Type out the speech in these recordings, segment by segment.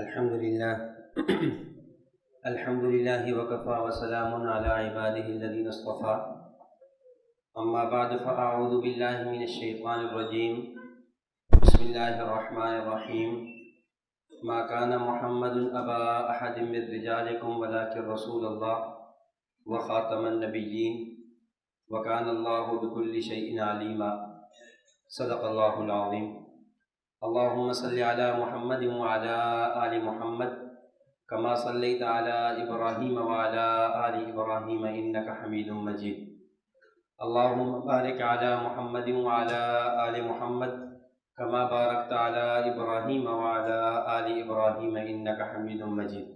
الحمد لله الحمد لله وكفى وسلام على عباده الذين اصطفى أما بعد فأعوذ بالله من الشيطان الرجيم بسم الله الرحمن الرحيم ما كان محمد أبا أحد من رجالكم ولكن رسول الله وخاتم النبيين وكان الله بكل شيء عليما صدق الله العظيم اللهم صل على محمد وعلى آل محمد كما صليت على إبراهيم وعلى آل إبراهيم إنك حميد مجيد اللهم بارك على محمد وعلى آل محمد كما باركت على إبراهيم وعلى آل إبراهيم إنك حميد مجيد۔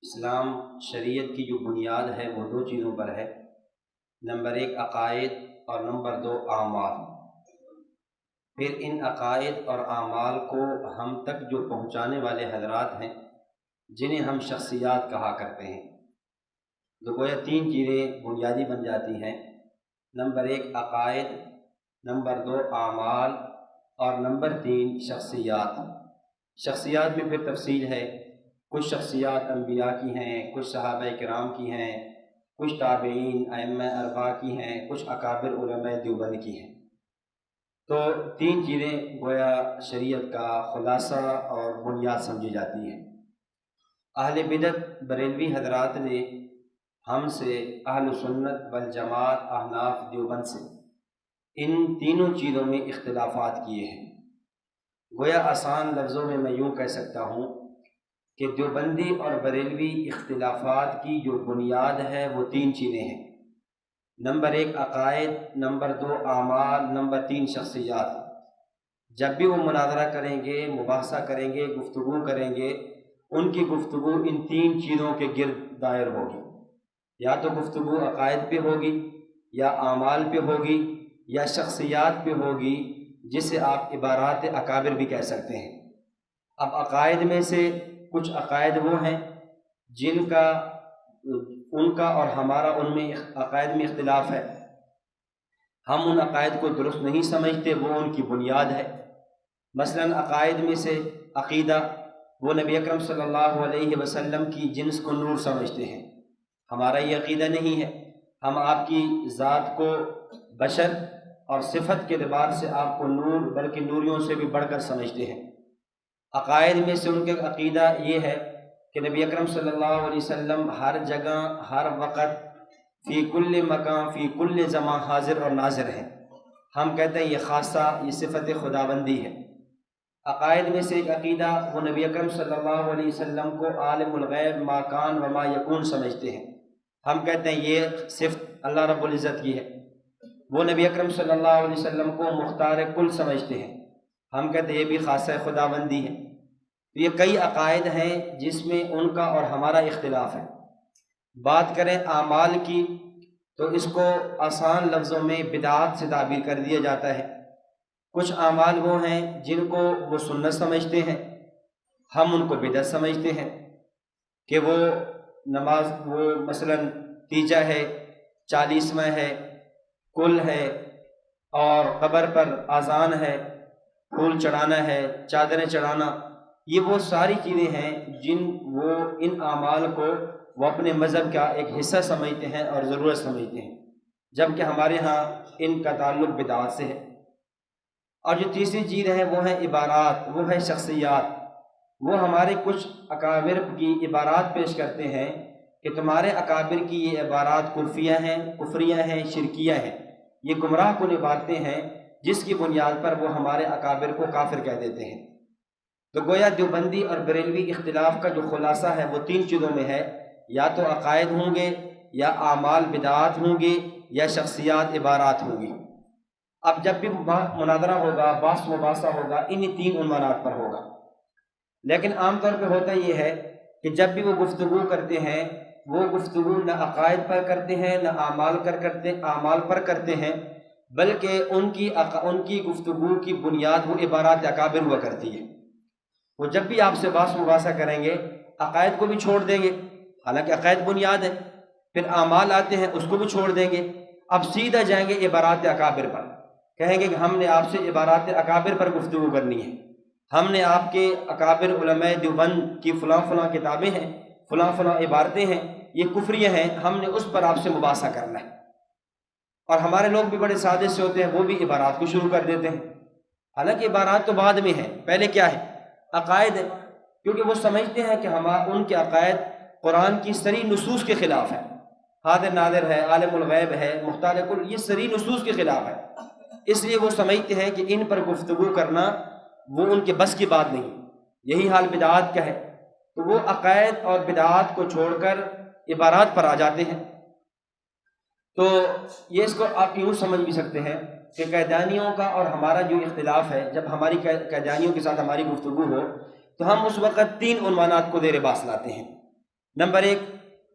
اسلام شریعت کی جو بنیاد ہے وہ دو چیزوں پر ہے، نمبر ایک عقائد اور نمبر دو اعمال۔ پھر ان عقائد اور اعمال کو ہم تک جو پہنچانے والے حضرات ہیں جنہیں ہم شخصیات کہا کرتے ہیں، تو گویا تین چیزیں بنیادی بن جاتی ہیں، نمبر ایک عقائد، نمبر دو اعمال اور نمبر تین شخصیات۔ شخصیات میں پھر تفصیل ہے، کچھ شخصیات انبیاء کی ہیں، کچھ صحابہ کرام کی ہیں، کچھ تابعین ائمہ اربعہ کی ہیں، کچھ اکابر علماء دیوبند کی ہیں۔ تو تین چیزیں گویا شریعت کا خلاصہ اور بنیاد سمجھی جاتی ہیں۔ اہل بدعت بریلوی حضرات نے ہم سے، اہل سنت والجماعت احناف دیوبند سے، ان تینوں چیزوں میں اختلافات کیے ہیں۔ گویا آسان لفظوں میں میں یوں کہہ سکتا ہوں کہ دیوبندی اور بریلوی اختلافات کی جو بنیاد ہے وہ تین چیزیں ہیں، نمبر ایک عقائد، نمبر دو اعمال، نمبر تین شخصیات۔ جب بھی وہ مناظرہ کریں گے، مباحثہ کریں گے، گفتگو کریں گے، ان کی گفتگو ان تین چیزوں کے گرد دائر ہوگی، یا تو گفتگو عقائد پہ ہوگی، یا اعمال پہ ہوگی، یا شخصیات پہ ہوگی، جسے آپ عبارات اکابر بھی کہہ سکتے ہیں۔ اب عقائد میں سے کچھ عقائد وہ ہیں جن کا ان کا اور ہمارا ان میں عقائد میں اختلاف ہے، ہم ان عقائد کو درست نہیں سمجھتے، وہ ان کی بنیاد ہے۔ مثلا عقائد میں سے عقیدہ، وہ نبی اکرم صلی اللہ علیہ وسلم کی جنس کو نور سمجھتے ہیں، ہمارا یہ عقیدہ نہیں ہے، ہم آپ کی ذات کو بشر اور صفت کے اعتبار سے آپ کو نور بلکہ نوریوں سے بھی بڑھ کر سمجھتے ہیں۔ عقائد میں سے ان کا عقیدہ یہ ہے کہ نبی اکرم صلی اللہ علیہ وسلم ہر جگہ، ہر وقت، فی کل مکان، فی کل زمان حاضر اور ناظر ہیں۔ ہم کہتے ہیں یہ خاصہ، یہ صفت خداوندی ہے۔ عقائد میں سے ایک عقیدہ، وہ نبی اکرم صلی اللہ علیہ وسلم کو عالم الغیب ما کان و ما یکون سمجھتے ہیں، ہم کہتے ہیں یہ صفت اللہ رب العزت کی ہے۔ وہ نبی اکرم صلی اللہ علیہ وسلم کو مختار کل سمجھتے ہیں، ہم کہتے ہیں یہ بھی خاصہ خداوندی ہے۔ یہ کئی عقائد ہیں جس میں ان کا اور ہمارا اختلاف ہے۔ بات کریں اعمال کی تو اس کو آسان لفظوں میں بدعات سے تعبیر کر دیا جاتا ہے۔ کچھ اعمال وہ ہیں جن کو وہ سنت سمجھتے ہیں، ہم ان کو بدعت سمجھتے ہیں، کہ وہ نماز، وہ مثلا تیجا ہے، 40واں ہے، کل ہے، اور قبر پر اذان ہے، پھول چڑھانا ہے، چادریں چڑھانا، یہ وہ ساری چیزیں ہیں جن وہ ان اعمال کو وہ اپنے مذہب کا ایک حصہ سمجھتے ہیں اور ضرورت سمجھتے ہیں، جبکہ ہمارے ہاں ان کا تعلق بدعات سے ہے۔ اور جو تیسری چیز ہے وہ ہے عبارات، وہ ہے شخصیات۔ وہ ہمارے کچھ اکابر کی عبارات پیش کرتے ہیں کہ تمہارے اکابر کی یہ عبارات کفریہ ہیں، کفریہ ہیں، شرکیہ ہیں، یہ گمراہ کن باتیں ہیں جس کی بنیاد پر وہ ہمارے اکابر کو کافر کہہ دیتے ہیں۔ تو گویا دیوبندی اور بریلوی اختلاف کا جو خلاصہ ہے وہ تین چیزوں میں ہے، یا تو عقائد ہوں گے، یا اعمال بدعات ہوں گے، یا شخصیات عبارات ہوں گی۔ اب جب بھی مناظرہ ہوگا، بحث مباحثہ ہوگا، انہی تین عنوانات پر ہوگا۔ لیکن عام طور پہ ہوتا یہ ہے کہ جب بھی وہ گفتگو کرتے ہیں، وہ گفتگو نہ عقائد پر کرتے ہیں، نہ اعمال پر کرتے ہیں، بلکہ ان کی گفتگو کی بنیاد وہ عبارات اکابر ہوا کرتی ہے۔ وہ جب بھی آپ سے بحث مباحثہ کریں گے، عقائد کو بھی چھوڑ دیں گے، حالانکہ عقائد بنیاد ہے، پھر اعمال آتے ہیں اس کو بھی چھوڑ دیں گے، اب سیدھا جائیں گے عبارات اکابر پر کہیں گے کہ ہم نے آپ سے عبارات اکابر پر گفتگو کرنی ہے، ہم نے آپ کے اکابر علماء دیوبند کی فلاں فلاں کتابیں ہیں، فلاں فلاں عبارتیں ہیں، یہ کفریہ ہیں، ہم نے اس پر آپ سے مباحثہ کرنا ہے۔ اور ہمارے لوگ بھی بڑے سادے سے ہوتے ہیں، وہ بھی عبارات کو شروع کر دیتے ہیں، حالانکہ عبارات تو بعد میں ہیں، پہلے کیا ہے؟ عقائد ہے، کیونکہ وہ سمجھتے ہیں کہ ان کے عقائد قرآن کی صریح نصوص کے خلاف ہے، حاضر ناظر ہے، عالم الغیب ہے، مختار کل، یہ صریح نصوص کے خلاف ہے، اس لیے وہ سمجھتے ہیں کہ ان پر گفتگو کرنا وہ ان کے بس کی بات نہیں۔ یہی حال بدعات کا ہے، تو وہ عقائد اور بدعات کو چھوڑ کر عبارات پر آ جاتے ہیں۔ تو یہ اس کو آپ یوں سمجھ بھی سکتے ہیں کہ قیدانیوں کا اور ہمارا جو اختلاف ہے، جب ہماری قیدانیوں کے ساتھ ہماری گفتگو ہو تو ہم اس وقت 3 عنوانات کو زیر باس لاتے ہیں۔ نمبر 1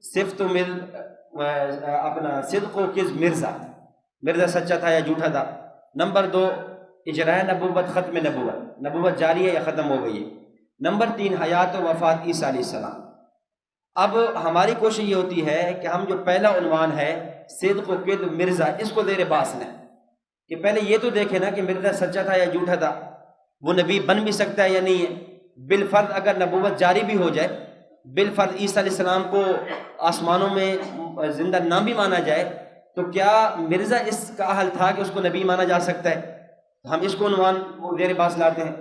صدق و کذب مرزا سچا تھا یا جھوٹا تھا۔ نمبر 2 اجراء نبوت، ختم نبوت جاری ہے یا ختم ہو گئی ہے۔ نمبر 3 حیات و وفات عیسیٰ علیہ السلام۔ اب ہماری کوشش یہ ہوتی ہے کہ ہم جو پہلا عنوان ہے صدق و کذب مرزا، اس کو زیر باس لیں کہ پہلے یہ تو دیکھیں نا کہ مرزا سچا تھا یا جھوٹا تھا، وہ نبی بن بھی سکتا ہے یا نہیں ہے۔ بالفرض اگر نبوت جاری بھی ہو جائے، بالفرض عیسیٰ علیہ السلام کو آسمانوں میں زندہ نہ بھی مانا جائے، تو کیا مرزا اس کا اہل تھا کہ اس کو نبی مانا جا سکتا ہے؟ ہم اس کو عنوان زیر باس لاتے ہیں۔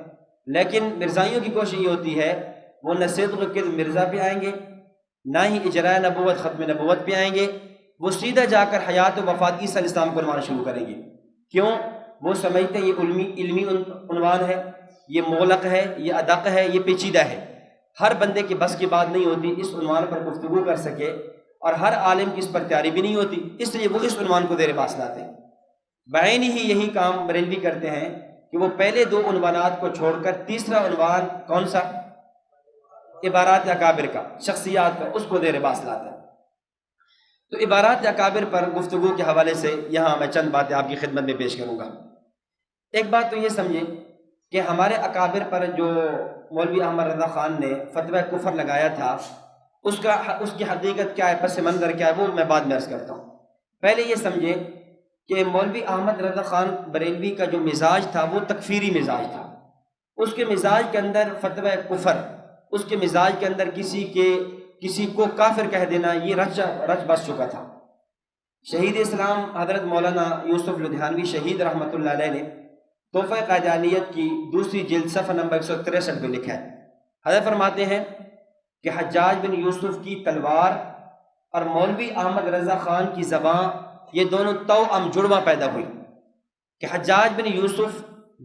لیکن مرزائیوں کی کوشش یہ ہوتی ہے وہ نہ صدق و کذب مرزا پہ آئیں گے، نہ ہی اجراء نبوت ختم نبوت پہ آئیں گے، وہ سیدھا جا کر حیات و وفات عیسیٰ علیہ السلام کو عنوان شروع کریں گے۔ کیوں؟ وہ سمجھتے ہیں یہ علمی عنوان ہے، یہ مغلق ہے، یہ ادق ہے، یہ پیچیدہ ہے، ہر بندے کے بس کی بات نہیں ہوتی اس عنوان پر گفتگو کر سکے، اور ہر عالم کی اس پر تیاری بھی نہیں ہوتی، اس لیے وہ اس عنوان کو زیر باس لاتے ہیں۔ بعین ہی یہی کام بریلوی کرتے ہیں کہ وہ پہلے 2 عنوانات کو چھوڑ کر تیسرا عنوان کون سا؟ عبارات اکابر کا، شخصیات کا، اس کو زیر باس لاتے ہیں۔ تو عبارات اکابر پر گفتگو کے حوالے سے یہاں میں چند باتیں آپ کی خدمت میں پیش کروں گا۔ ایک بات تو یہ سمجھیں کہ ہمارے اکابر پر جو مولوی احمد رضا خان نے فتویٰ کفر لگایا تھا، اس کی حقیقت کیا ہے، پس منظر کیا ہے، وہ میں بعد میں عرض کرتا ہوں۔ پہلے یہ سمجھیں کہ مولوی احمد رضا خان بریلوی کا جو مزاج تھا وہ تکفیری مزاج تھا، اس کے مزاج کے اندر فتویٰ کفر، اس کے مزاج کے اندر کسی کو کافر کہہ دینا، یہ رچ بس چکا تھا۔ شہید اسلام حضرت مولانا یوسف لدھیانوی شہید رحمۃ اللہ علیہ نے تحفہ قادیانیت کی 2 جلد صفحہ نمبر 163 میں لکھا ہے، حضرت فرماتے ہیں کہ حجاج بن یوسف کی تلوار اور مولوی احمد رضا خان کی زبان، یہ دونوں توأم جڑواں پیدا ہوئی کہ حجاج بن یوسف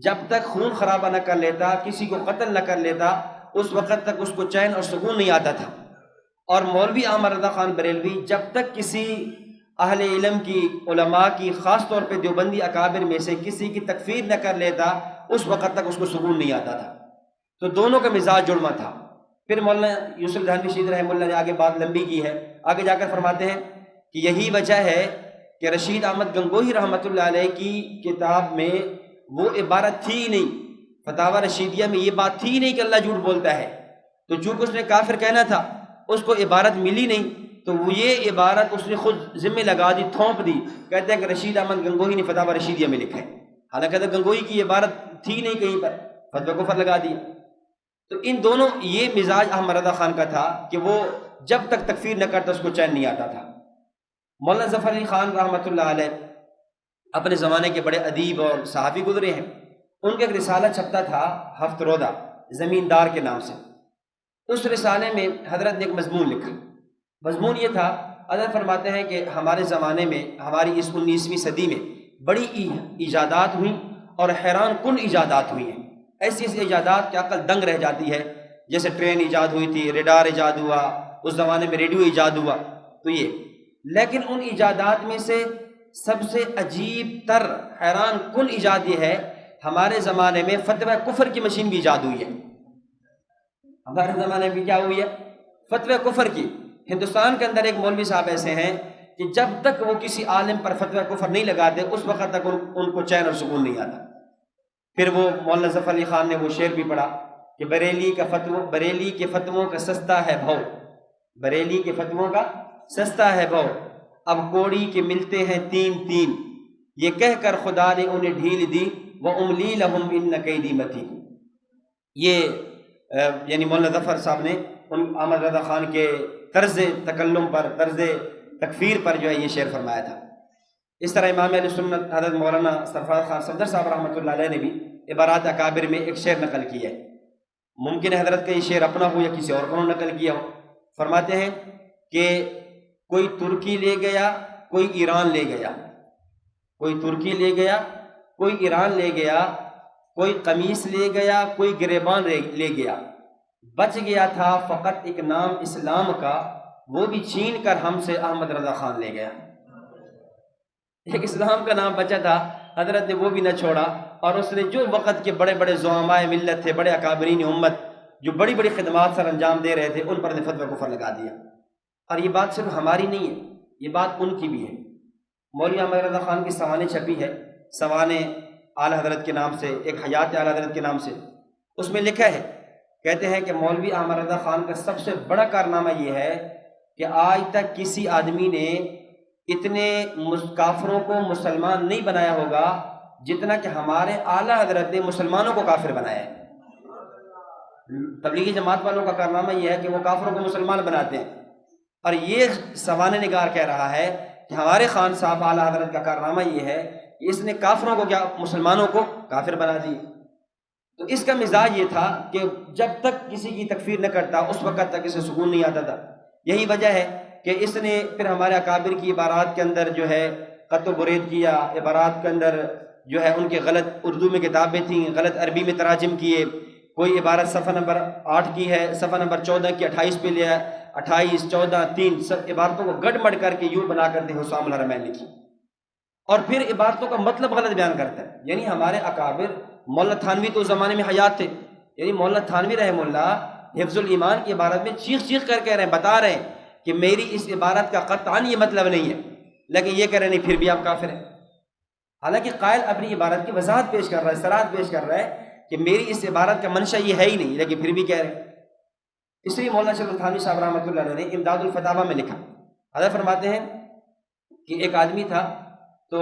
جب تک خون خرابہ نہ کر لیتا، کسی کو قتل نہ کر لیتا، اس وقت تک اس کو چین اور سکون نہیں آتا تھا، اور مولوی احمد رضا خان بریلوی جب تک کسی اہل علم کی، علماء کی، خاص طور پہ دیوبندی اکابر میں سے کسی کی تکفیر نہ کر لیتا، اس وقت تک اس کو سکون نہیں آتا تھا۔ تو دونوں کا مزاج جڑواں تھا۔ پھر مولانا یوسف لدھیانوی شہید رحمہ اللہ نے آگے بات لمبی کی ہے، آگے جا کر فرماتے ہیں کہ یہی وجہ ہے کہ رشید احمد گنگوہی رحمۃ اللہ علیہ کی کتاب میں وہ عبارت تھی ہی نہیں، فتاوی رشیدیہ میں یہ بات تھی ہی نہیں کہ اللہ جھوٹ بولتا ہے، تو چونکہ اس نے کافر کہنا تھا، اس کو عبارت ملی نہیں، تو وہ یہ عبارت اس نے خود ذمہ لگا دی، تھونپ دی۔ کہتے ہیں کہ رشید احمد گنگوہی نے فتاوی رشیدیہ میں لکھا ہے، حالانکہ گنگوہی کی عبارت تھی نہیں کہیں پر، فتویٰ کفر لگا دیا۔ تو ان دونوں، یہ مزاج احمد رضا خان کا تھا کہ وہ جب تک تکفیر نہ کرتا اس کو چین نہیں آتا تھا۔ مولانا ظفر علی خان رحمۃ اللہ علیہ اپنے زمانے کے بڑے ادیب اور صحافی گزرے ہیں، ان کا ایک رسالہ چھپتا تھا ہفت روزہ زمیندار کے نام سے۔ اس رسالے میں حضرت نے ایک مضمون لکھا، مضمون یہ تھا، حضرت فرماتے ہیں کہ ہمارے زمانے میں، ہماری اس 19ویں صدی میں بڑی ایجادات ہوئیں اور حیران کن ایجادات ہوئی ہیں، ایسی ایجادات کہ عقل دنگ رہ جاتی ہے، جیسے ٹرین ایجاد ہوئی تھی، ریڈار ایجاد ہوا، اس زمانے میں ریڈیو ایجاد ہوا، تو یہ، لیکن ان ایجادات میں سے سب سے عجیب تر، حیران کن ایجاد یہ ہے، ہمارے زمانے میں فتویٰ کفر کی مشین بھی ایجاد ہوئی ہے۔ ہمارے زمانے میں کیا ہوئی ہے؟ فتویٰ کفر کی۔ ہندوستان کے اندر ایک مولوی صاحب ایسے ہیں کہ جب تک وہ کسی عالم پر فتویٰ کفر نہیں لگاتے، اس وقت تک ان کو چین اور سکون نہیں آتا۔ پھر وہ مولانا ظفر علی خان نے وہ شعر بھی پڑھا کہ بریلی کے فتووں کا سستا ہے بھو، بریلی کے فتووں کا سستا ہے بھو، اب کوڑی کے ملتے ہیں 3 3، یہ کہہ کر خدا نے انہیں ڈھیل دی وَأُمْلِي لَهُمْ إِنَّ كَيْدِي مَتِينٌ۔ یہ یعنی مولانا ظفر صاحب نے احمد رضا خان کے طرز تکلم پر، طرز تکفیر پر جو ہے یہ شعر فرمایا تھا۔ اس طرح امام اہل سنت حضرت مولانا سرفراز خان صفدر صاحب رحمۃ اللہ علیہ نے بھی عبارات اکابر میں ایک شعر نقل کیا ہے۔ ممکن ہے حضرت کا یہ شعر اپنا ہو یا کسی اور کو نقل کیا ہو۔ فرماتے ہیں کہ کوئی ترکی لے گیا، کوئی ایران لے گیا، کوئی ترکی لے گیا، کوئی ایران لے گیا، کوئی قمیص لے گیا، کوئی گریبان لے گیا، بچ گیا تھا فقط ایک نام اسلام کا، وہ بھی چھین کر ہم سے احمد رضا خان لے گیا۔ ایک اسلام کا نام بچا تھا، حضرت نے وہ بھی نہ چھوڑا، اور اس نے جو وقت کے بڑے بڑے زعماء ملت تھے، بڑے اکابرین امت جو بڑی بڑی خدمات سر انجام دے رہے تھے، ان پر نے فتویٰ کفر لگا دیا۔ اور یہ بات صرف ہماری نہیں ہے، یہ بات ان کی بھی ہے۔ مولوی احمد رضا خان کی سوانح چھپی ہے، سوانح اعلیٰ حضرت کے نام سے، ایک حیات اعلیٰ حضرت کے نام سے، اس میں لکھا ہے، کہتے ہیں کہ مولوی احمد رضا خان کا سب سے بڑا کارنامہ یہ ہے کہ آج تک کسی آدمی نے اتنے کافروں کو مسلمان نہیں بنایا ہوگا جتنا کہ ہمارے اعلیٰ حضرت نے مسلمانوں کو کافر بنایا ہے۔ تبلیغی جماعت والوں کا کارنامہ یہ ہے کہ وہ کافروں کو مسلمان بناتے ہیں، اور یہ سوانح نگار کہہ رہا ہے کہ ہمارے خان صاحب اعلیٰ حضرت کا کارنامہ یہ ہے کہ اس نے کافروں کو کیا، مسلمانوں کو کافر بنا دی۔ تو اس کا مزاج یہ تھا کہ جب تک کسی کی تکفیر نہ کرتا اس وقت تک اسے سکون نہیں آتا تھا۔ یہی وجہ ہے کہ اس نے پھر ہمارے اکابر کی عبارات کے اندر جو ہے قط و برید کیا، عبارات کے اندر جو ہے ان کے غلط اردو میں کتابیں تھیں، غلط عربی میں تراجم کیے، کوئی عبارت صفحہ نمبر 8 کی ہے، صفحہ نمبر 14 کی 28 پہ لیا، 28 14 3 سب عبارتوں کو گڑ مڑ کر کے یوں بنا کر دے حسام الحرمین لکھی، اور پھر عبارتوں کا مطلب غلط بیان کرتا ہے۔ یعنی ہمارے اکابر، مولانا تھانوی تو اس زمانے میں حیات تھے، یعنی مولانا تھانوی رحمہ اللہ حفظ الایمان کی عبارت میں چیخ چیخ کر کہہ رہے ہیں، بتا رہے ہیں کہ میری اس عبارت کا قطعاً یہ مطلب نہیں ہے، لیکن یہ کہہ رہے نہیں پھر بھی آپ کافر ہیں۔ حالانکہ قائل اپنی عبارت کی وضاحت پیش کر رہا ہے، صراحت پیش کر رہا ہے کہ میری اس عبارت کا منشا یہ ہے ہی نہیں، لیکن پھر بھی کہہ رہے ہیں۔ اس لیے مولانا شیخ تھانوی صاحب رحمۃ اللہ علیہ نے امداد الفتاویٰ میں لکھا، حضرت فرماتے ہیں کہ ایک آدمی تھا تو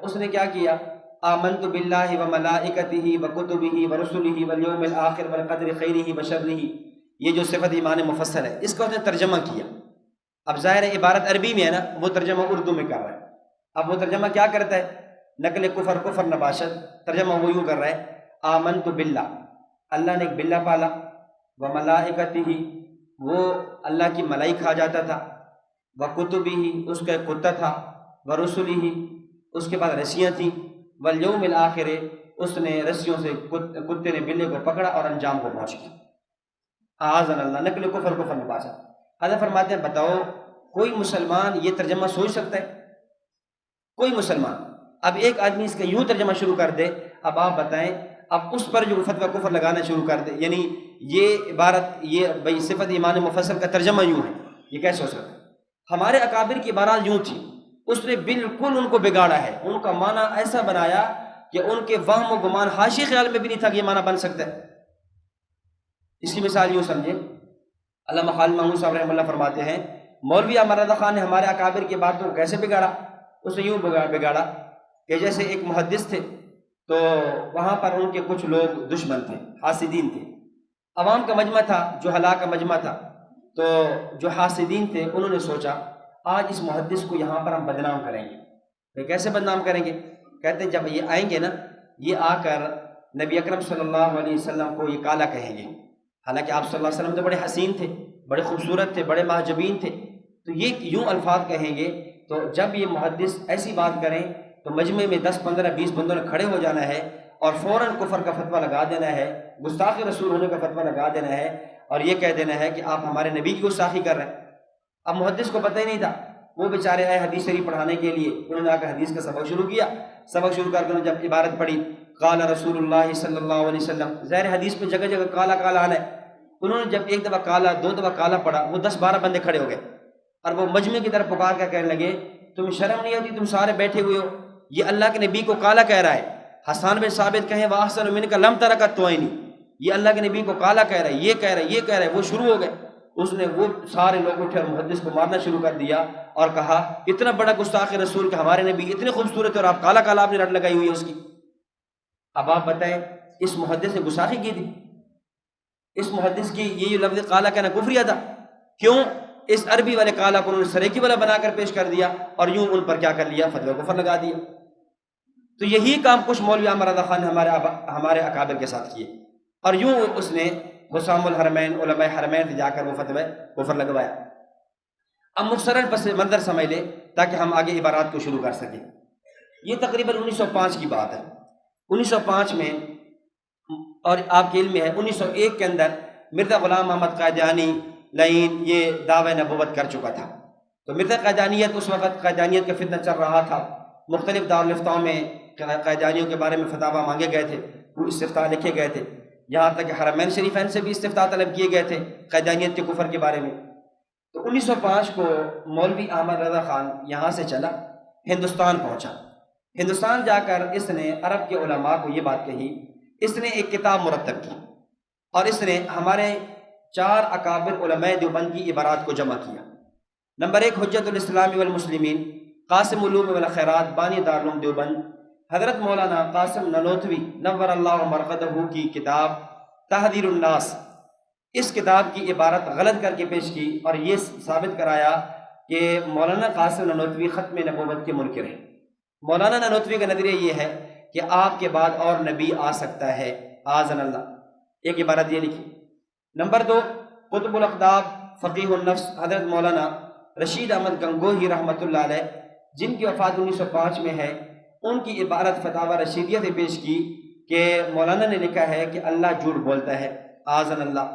اس نے کیا کیا، آمنت باللہ وملائکتہ وکتبہ ورسلہ والیوم الآخر والقدر خیرہ وشرہ، یہ جو صفت ایمان مفصل ہے اس کا اس نے ترجمہ کیا۔ اب ظاہر ہے عبارت عربی میں ہے نا، وہ ترجمہ اردو میں کر رہا ہے۔ اب وہ ترجمہ کیا کرتا ہے، نقل کفر کفر نباشت، ترجمہ وہ یوں کر رہا ہے، آمنت باللہ، اللہ نے ایک بلہ پالا، وملائکتہ، وہ اللہ کی ملائی کھا جاتا تھا، وکتبہ، اس کا ایک کتا تھا، ورسلہ، اس کے بعد رسیاں تھیں، والیوم الآخر، اس نے رسیوں سے کتے نے بلے کو پکڑا اور انجام کو پہنچ گیا۔ اعاذنا اللہ، نقل کفر کفر نباشت۔ حضرت فرماتے ہیں بتاؤ کوئی مسلمان یہ ترجمہ سوچ سکتا ہے؟ کوئی مسلمان؟ اب ایک آدمی اس کا یوں ترجمہ شروع کر دے، اب آپ بتائیں، اب اس پر جو فتویٰ کفر لگانا شروع کر دے، یعنی یہ عبارت، یہ بھائی صفت ایمان مفصل کا ترجمہ یوں ہے، یہ کیسے ہو سکتا ہے؟ ہمارے اکابر کی عبارات یوں تھی، اس نے بالکل ان کو بگاڑا ہے، ان کا معنی ایسا بنایا کہ ان کے وہم و گمان حاشی خیال میں بھی نہیں تھا کہ یہ معنی بن سکتا ہے۔ اس کی مثال یوں سمجھیں، علامہ خالد محمود صاحب رحمہ اللہ فرماتے ہیں مولوی احمد رضا خان نے ہمارے اکابر کی باتوں کو کیسے بگاڑا؟ اس نے یوں بگاڑا کہ جیسے ایک محدث تھے تو وہاں پر ان کے کچھ لوگ دشمن تھے، حاسدین تھے، عوام کا مجمع تھا، جہلاء کا مجمع تھا، تو جو حاسدین تھے انہوں نے سوچا آج اس محدث کو یہاں پر ہم بدنام کریں گے۔ پھر کیسے بدنام کریں گے؟ کہتے ہیں جب یہ آئیں گے نا، یہ آ کر نبی اکرم صلی اللہ علیہ وسلم کو یہ کالا کہیں گے، حالانکہ آپ صلی اللہ علیہ وسلم تو بڑے حسین تھے، بڑے خوبصورت تھے، بڑے محجبین تھے، تو یہ یوں الفاظ کہیں گے، تو جب یہ محدث ایسی بات کریں تو مجمع میں 10 15 20 بندوں نے کھڑے ہو جانا ہے اور فوراً کفر کا فتویٰ لگا دینا ہے، گستاخ رسول ہونے کا فتویٰ لگا دینا ہے، اور یہ کہہ دینا ہے کہ آپ ہمارے نبی کی گستاخی کر رہے ہیں۔ اب محدث کو پتہ ہی نہیں تھا، وہ بیچارے آئے حدیث شریف پڑھانے کے لیے، انہوں نے آ کر حدیث کا سبق شروع کیا، سبق شروع کر کے انہوں نے جب عبارت پڑھی قال رسول اللہ صلی اللہ علیہ وسلم، ظاہر حدیث میں جگہ جگہ کالا کالا آنا ہے، انہوں نے جب ایک دفعہ کالا 2 دفعہ کالا پڑھا، وہ 10 12 بندے کھڑے ہو گئے اور وہ مجمع کی طرف پکار کر کہنے لگے تمہیں شرم نہیں آتی، تم سارے بیٹھے ہوئے ہو، یہ اللہ کے نبی کو کالا کہہ رہا ہے۔ حسان بن ثابت کہیں وَأَحْسَنُ مِنْكَ لَمْ تَرَكَ الطُّوَيْنِ، یہ اللہ کے نبی کو کالا کہہ رہا ہے، یہ کہہ رہا ہے، یہ کہہ رہا ہے، وہ شروع ہو گئے، اس نے وہ سارے لوگ اٹھے اور محدث کو مارنا شروع کر دیا اور کہا اتنا بڑا گستاخ رسول کہ ہمارے نبی اتنے خوبصورت اور آپ کالا کالا آپ نے رٹ لگائی ہوئی ہے اس کی. اب آپ بتائیں اس محدث نے گستاخی کی تھی؟ اس محدث کی یہ لفظ کالا کہنا کفریہ تھا. کیوں؟ اس عربی والے کالا کو انہوں نے سریکی والا بنا کر پیش کر دیا اور یوں ان پر کیا کر لیا؟ فتوی کفر لگا دیا. تو یہی کام کچھ مولوی عامر رضا خان نے ہمارے اکابر کے ساتھ کیے اور یوں اس نے حسام الحرمین علماء حرمین سے جا کر وہ فتوی کفر لگوایا. اب مختصراً پس منظر سمجھ لے تاکہ ہم آگے عبارات کو شروع کر سکیں. یہ تقریباً 1905 کی بات ہے. 1905 میں اور آپ کے علم میں ہے 1901 کے اندر مرزا غلام محمد قادیانی لعین یہ دعوی نبوت کر چکا تھا. تو مرزا قادیانیت اس وقت قادیانیت کا فتنہ چل رہا تھا. مختلف دارالفتاؤں میں قادیانیوں کے بارے میں فتاوی مانگے گئے تھے، وہ استفتاء لکھے گئے تھے، یہاں تک کہ حرمین شریفین سے بھی استفتاء طلب کیے گئے تھے قادیانیت کے کفر کے بارے میں. تو 1905 کو مولوی احمد رضا خان یہاں سے چلا ہندوستان پہنچا. ہندوستان جا کر اس نے عرب کے علماء کو یہ بات کہی. اس نے ایک کتاب مرتب کی اور اس نے ہمارے 4 اکابر علماء دیوبند کی عبارات کو جمع کیا. نمبر 1 حجت الاسلام والمسلمین قاسم علوم والخیرات بانی دارالعلوم دیوبند حضرت مولانا قاسم ننوتوی نور اللہ مرقدہ کی کتاب تحذیر الناس. اس کتاب کی عبارت غلط کر کے پیش کی اور یہ ثابت کرایا کہ مولانا قاسم ننوتوی ختم نبوت کے منکر ہیں. مولانا ننوتوی کا نظریہ یہ ہے کہ آپ کے بعد اور نبی آ سکتا ہے آذن اللہ. ایک عبارت یہ لکھی. نمبر 2 قطب الاقطاب فقیہ النفس حضرت مولانا رشید احمد گنگوہی رحمۃ اللہ علیہ جن کی وفات 1905 میں ہے، ان کی عبارت فتاوی رشیدیہ سے پیش کی کہ مولانا نے لکھا ہے کہ اللہ جھوٹ بولتا ہے آذن اللہ.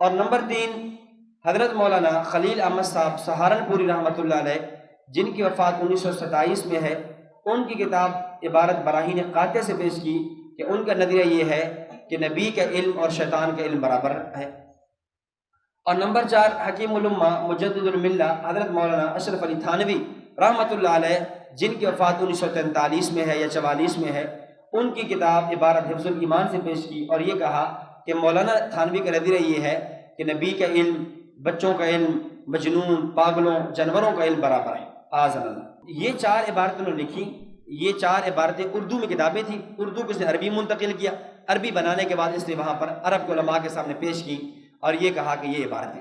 اور نمبر 3 حضرت مولانا خلیل احمد صاحب سہارنپوری رحمۃ اللہ علیہ جن کی وفات 1927 میں ہے، ان کی کتاب عبارت براہین قاطع سے پیش کی کہ ان کا نظریہ یہ ہے کہ نبی کا علم اور شیطان کا علم برابر ہے. اور نمبر 4 حکیم الامہ مجدد الملہ حضرت مولانا اشرف علی تھانوی رحمۃ اللہ علیہ جن کی وفات 1943 میں ہے یا 44 میں ہے، ان کی کتاب عبارت حفظ الایمان سے پیش کی اور یہ کہا کہ مولانا تھانوی کا نظریہ یہ ہے کہ نبی کا علم، بچوں کا علم، مجنون، پاگلوں، جانوروں کا علم برابر ہے آذن اللہ. یہ 4 عبارتیں انہوں نے لکھی. یہ 4 عبارتیں اردو میں کتابیں تھیں، اردو کو اس نے عربی منتقل کیا. عربی بنانے کے بعد اس نے وہاں پر عرب کے علماء کے سامنے پیش کی اور یہ کہا کہ یہ عبارتیں.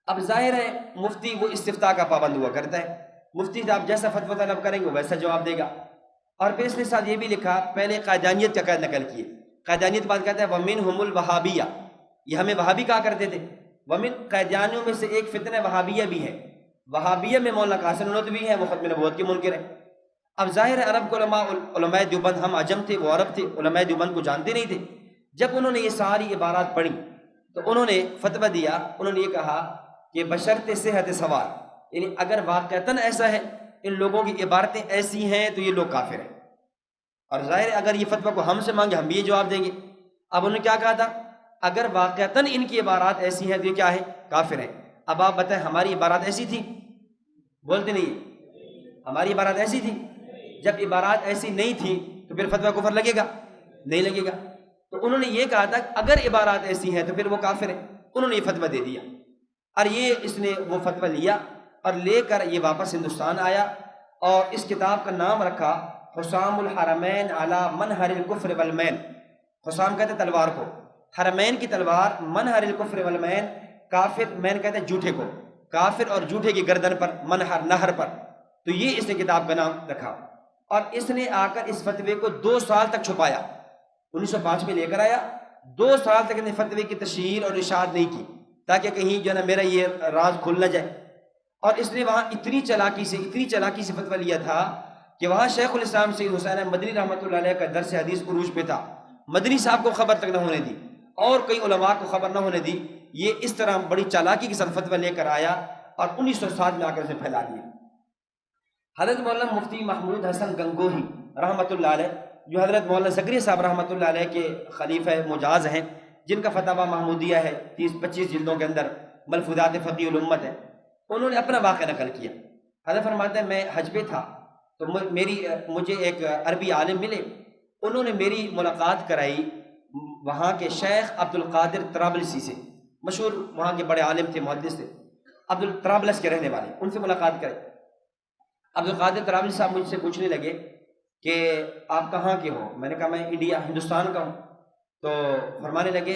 اب ظاہر ہے مفتی وہ استفتاء کا پابند ہوا کرتا ہے. مفتی صاحب جیسا فتویٰ طلب کریں گے ویسا جواب دے گا. اور پھر اس نے ساتھ یہ بھی لکھا، پہلے قادیانیت کا قید نقل کیے. قادیانیت بات کہتا ہے وَمِنْهُمُ الْوَهَابِيَّہ، یہ ہمیں وہابی کہا کرتے تھے. ومن قادیانیوں میں سے ایک فتنہ وہابیہ بھی ہے. وہابیہ میں مولانا قاسم ننوتوی ہیں، وہ ختم نبوت کے منکر ہیں. اب ظاہر ہے عرب کے علماء دیوبند، ہم عجم تھے وہ عرب تھے، علماء دیوبند کو جانتے نہیں تھے. جب انہوں نے یہ ساری عبارات پڑھی تو انہوں نے فتویٰ دیا. انہوں نے یہ کہا کہ بشرط صحت سوال، یعنی اگر واقعتاً ایسا ہے، ان لوگوں کی عبارتیں ایسی ہیں تو یہ لوگ کافر ہیں. اور ظاہر ہے اگر یہ فتویٰ کو ہم سے مانگے ہم بھی یہ جواب دیں گے. اب انہوں نے کیا کہا تھا؟ اگر واقعتاً ان کی عبارات ایسی ہیں تو یہ کیا ہے؟ کافر ہیں. اب آپ بتائیں ہماری عبارات ایسی تھی؟ بولتے نہیں. ہماری عبارات ایسی تھی؟ جب عبارات ایسی نہیں تھی تو پھر فتویٰ کفر لگے گا؟ نہیں لگے گا. تو انہوں نے یہ کہا تھا اگر عبارات ایسی ہیں تو پھر وہ کافر ہیں. انہوں نے یہ فتویٰ دے دیا اور یہ اس نے وہ فتویٰ لیا اور لے کر یہ واپس ہندوستان آیا اور اس کتاب کا نام رکھا حسام الحرمین علی منہر الکفر والمین. حسام کہتے ہیں تلوار کو، حرمین کی تلوار، منہر الکفر والمین، کافر، مین کہتے ہیں جھوٹے کو، کافر اور جھوٹے کی گردن پر، منہر نہر پر. تو یہ اس نے کتاب کا نام رکھا اور اس نے آ کر اس فتوے کو 2 سال تک چھپایا. 1905 میں لے کر آیا، 2 سال تک نے فتوے کی تشہیر اور اشاعت نہیں کی تاکہ کہیں جو ہے نا میرا یہ راز کھل نہ جائے. اور اس نے وہاں اتنی چالاکی سے فتویٰ لیا تھا کہ وہاں شیخ الاسلام سید حسین مدنی رحمۃ اللہ علیہ کا درس حدیث عروج پہ تھا. مدنی صاحب کو خبر تک نہ ہونے دی اور کئی علماء کو خبر نہ ہونے دی. یہ اس طرح بڑی چالاکی کے ساتھ فتویٰ لے کر آیا اور 1907 میں آ کر اسے پھیلا دیا. حضرت مولانا مفتی محمود حسن گنگوہی رحمۃ اللہ علیہ جو حضرت مولانا زکریا صاحب رحمۃ اللہ علیہ کے خلیفہ مجاز ہیں، جن کا فتاوی محمودیہ ہے 30-25 جلدوں کے اندر، ملفوظات فقیہ الامت ہے، انہوں نے اپنا واقعہ نقل کیا. حضرت فرماتے ہیں میں حج پہ تھا تو مجھے ایک عربی عالم ملے. انہوں نے میری ملاقات کرائی وہاں کے شیخ عبد القادر طرابلسی سے. مشہور وہاں کے بڑے عالم تھے، محدث تھے، عبد الطرابلس کے رہنے والے، ان سے ملاقات کرے۔ عبد القادر طرابلس صاحب مجھ سے پوچھنے لگے کہ آپ کہاں کے ہو؟ میں نے کہا میں انڈیا ہندوستان کا ہوں۔ تو فرمانے لگے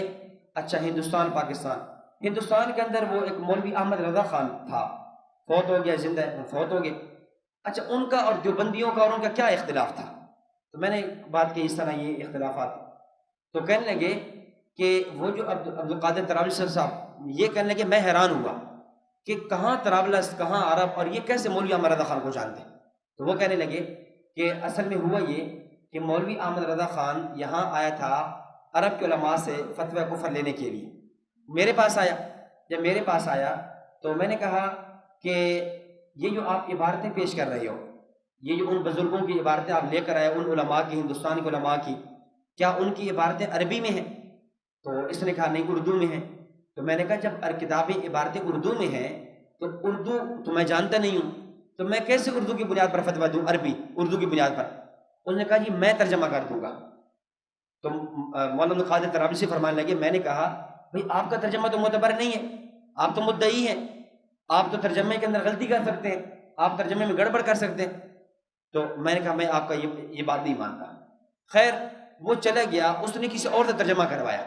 اچھا ہندوستان پاکستان، ہندوستان کے اندر وہ ایک مولوی احمد رضا خان تھا، فوت ہو گیا، زندہ ہے، فوت ہو گئے، اچھا ان کا اور دیوبندیوں کا اور ان کا کیا اختلاف تھا؟ تو میں نے بات کی اس طرح یہ اختلافات، تو کہنے لگے کہ وہ جو عبد القادر طرابلس صاحب یہ کہنے لگے میں حیران ہوا کہ کہاں طرابلس کہاں عرب، اور یہ کیسے مولوی احمد رضا خان کو جانتے؟ تو وہ کہنے لگے کہ اصل میں ہوا یہ کہ مولوی احمد رضا خان یہاں آیا تھا عرب کے علماء سے فتویٰ کفر لینے کے لیے، میرے پاس آیا۔ جب میرے پاس آیا تو میں نے کہا کہ یہ جو آپ عبارتیں پیش کر رہے ہو، یہ جو ان بزرگوں کی عبارتیں آپ لے کر آئے، ان علماء کی، ہندوستان کے علماء کی، کیا ان کی عبارتیں عربی میں ہیں؟ تو اس نے کہا نہیں، اردو میں ہیں۔ تو میں نے کہا جب کتابیں عبارتیں اردو میں ہیں تو اردو تو میں جانتا نہیں ہوں، تو میں کیسے اردو کی بنیاد پر فتویٰ دوں، عربی اردو کی بنیاد پر؟ انہوں نے کہا جی میں ترجمہ کر دوں گا۔ تو مولانا قادر طرابلسی فرمانے لگے، میں نے کہا بھئی آپ کا ترجمہ تو معتبر نہیں ہے، آپ تو مدعی ہیں، آپ تو ترجمے کے اندر غلطی کر سکتے ہیں، آپ ترجمے میں گڑبڑ کر سکتے ہیں۔ تو میں نے کہا میں آپ کا یہ بات نہیں مانتا۔ خیر وہ چلا گیا، اس نے کسی اور سے ترجمہ کروایا،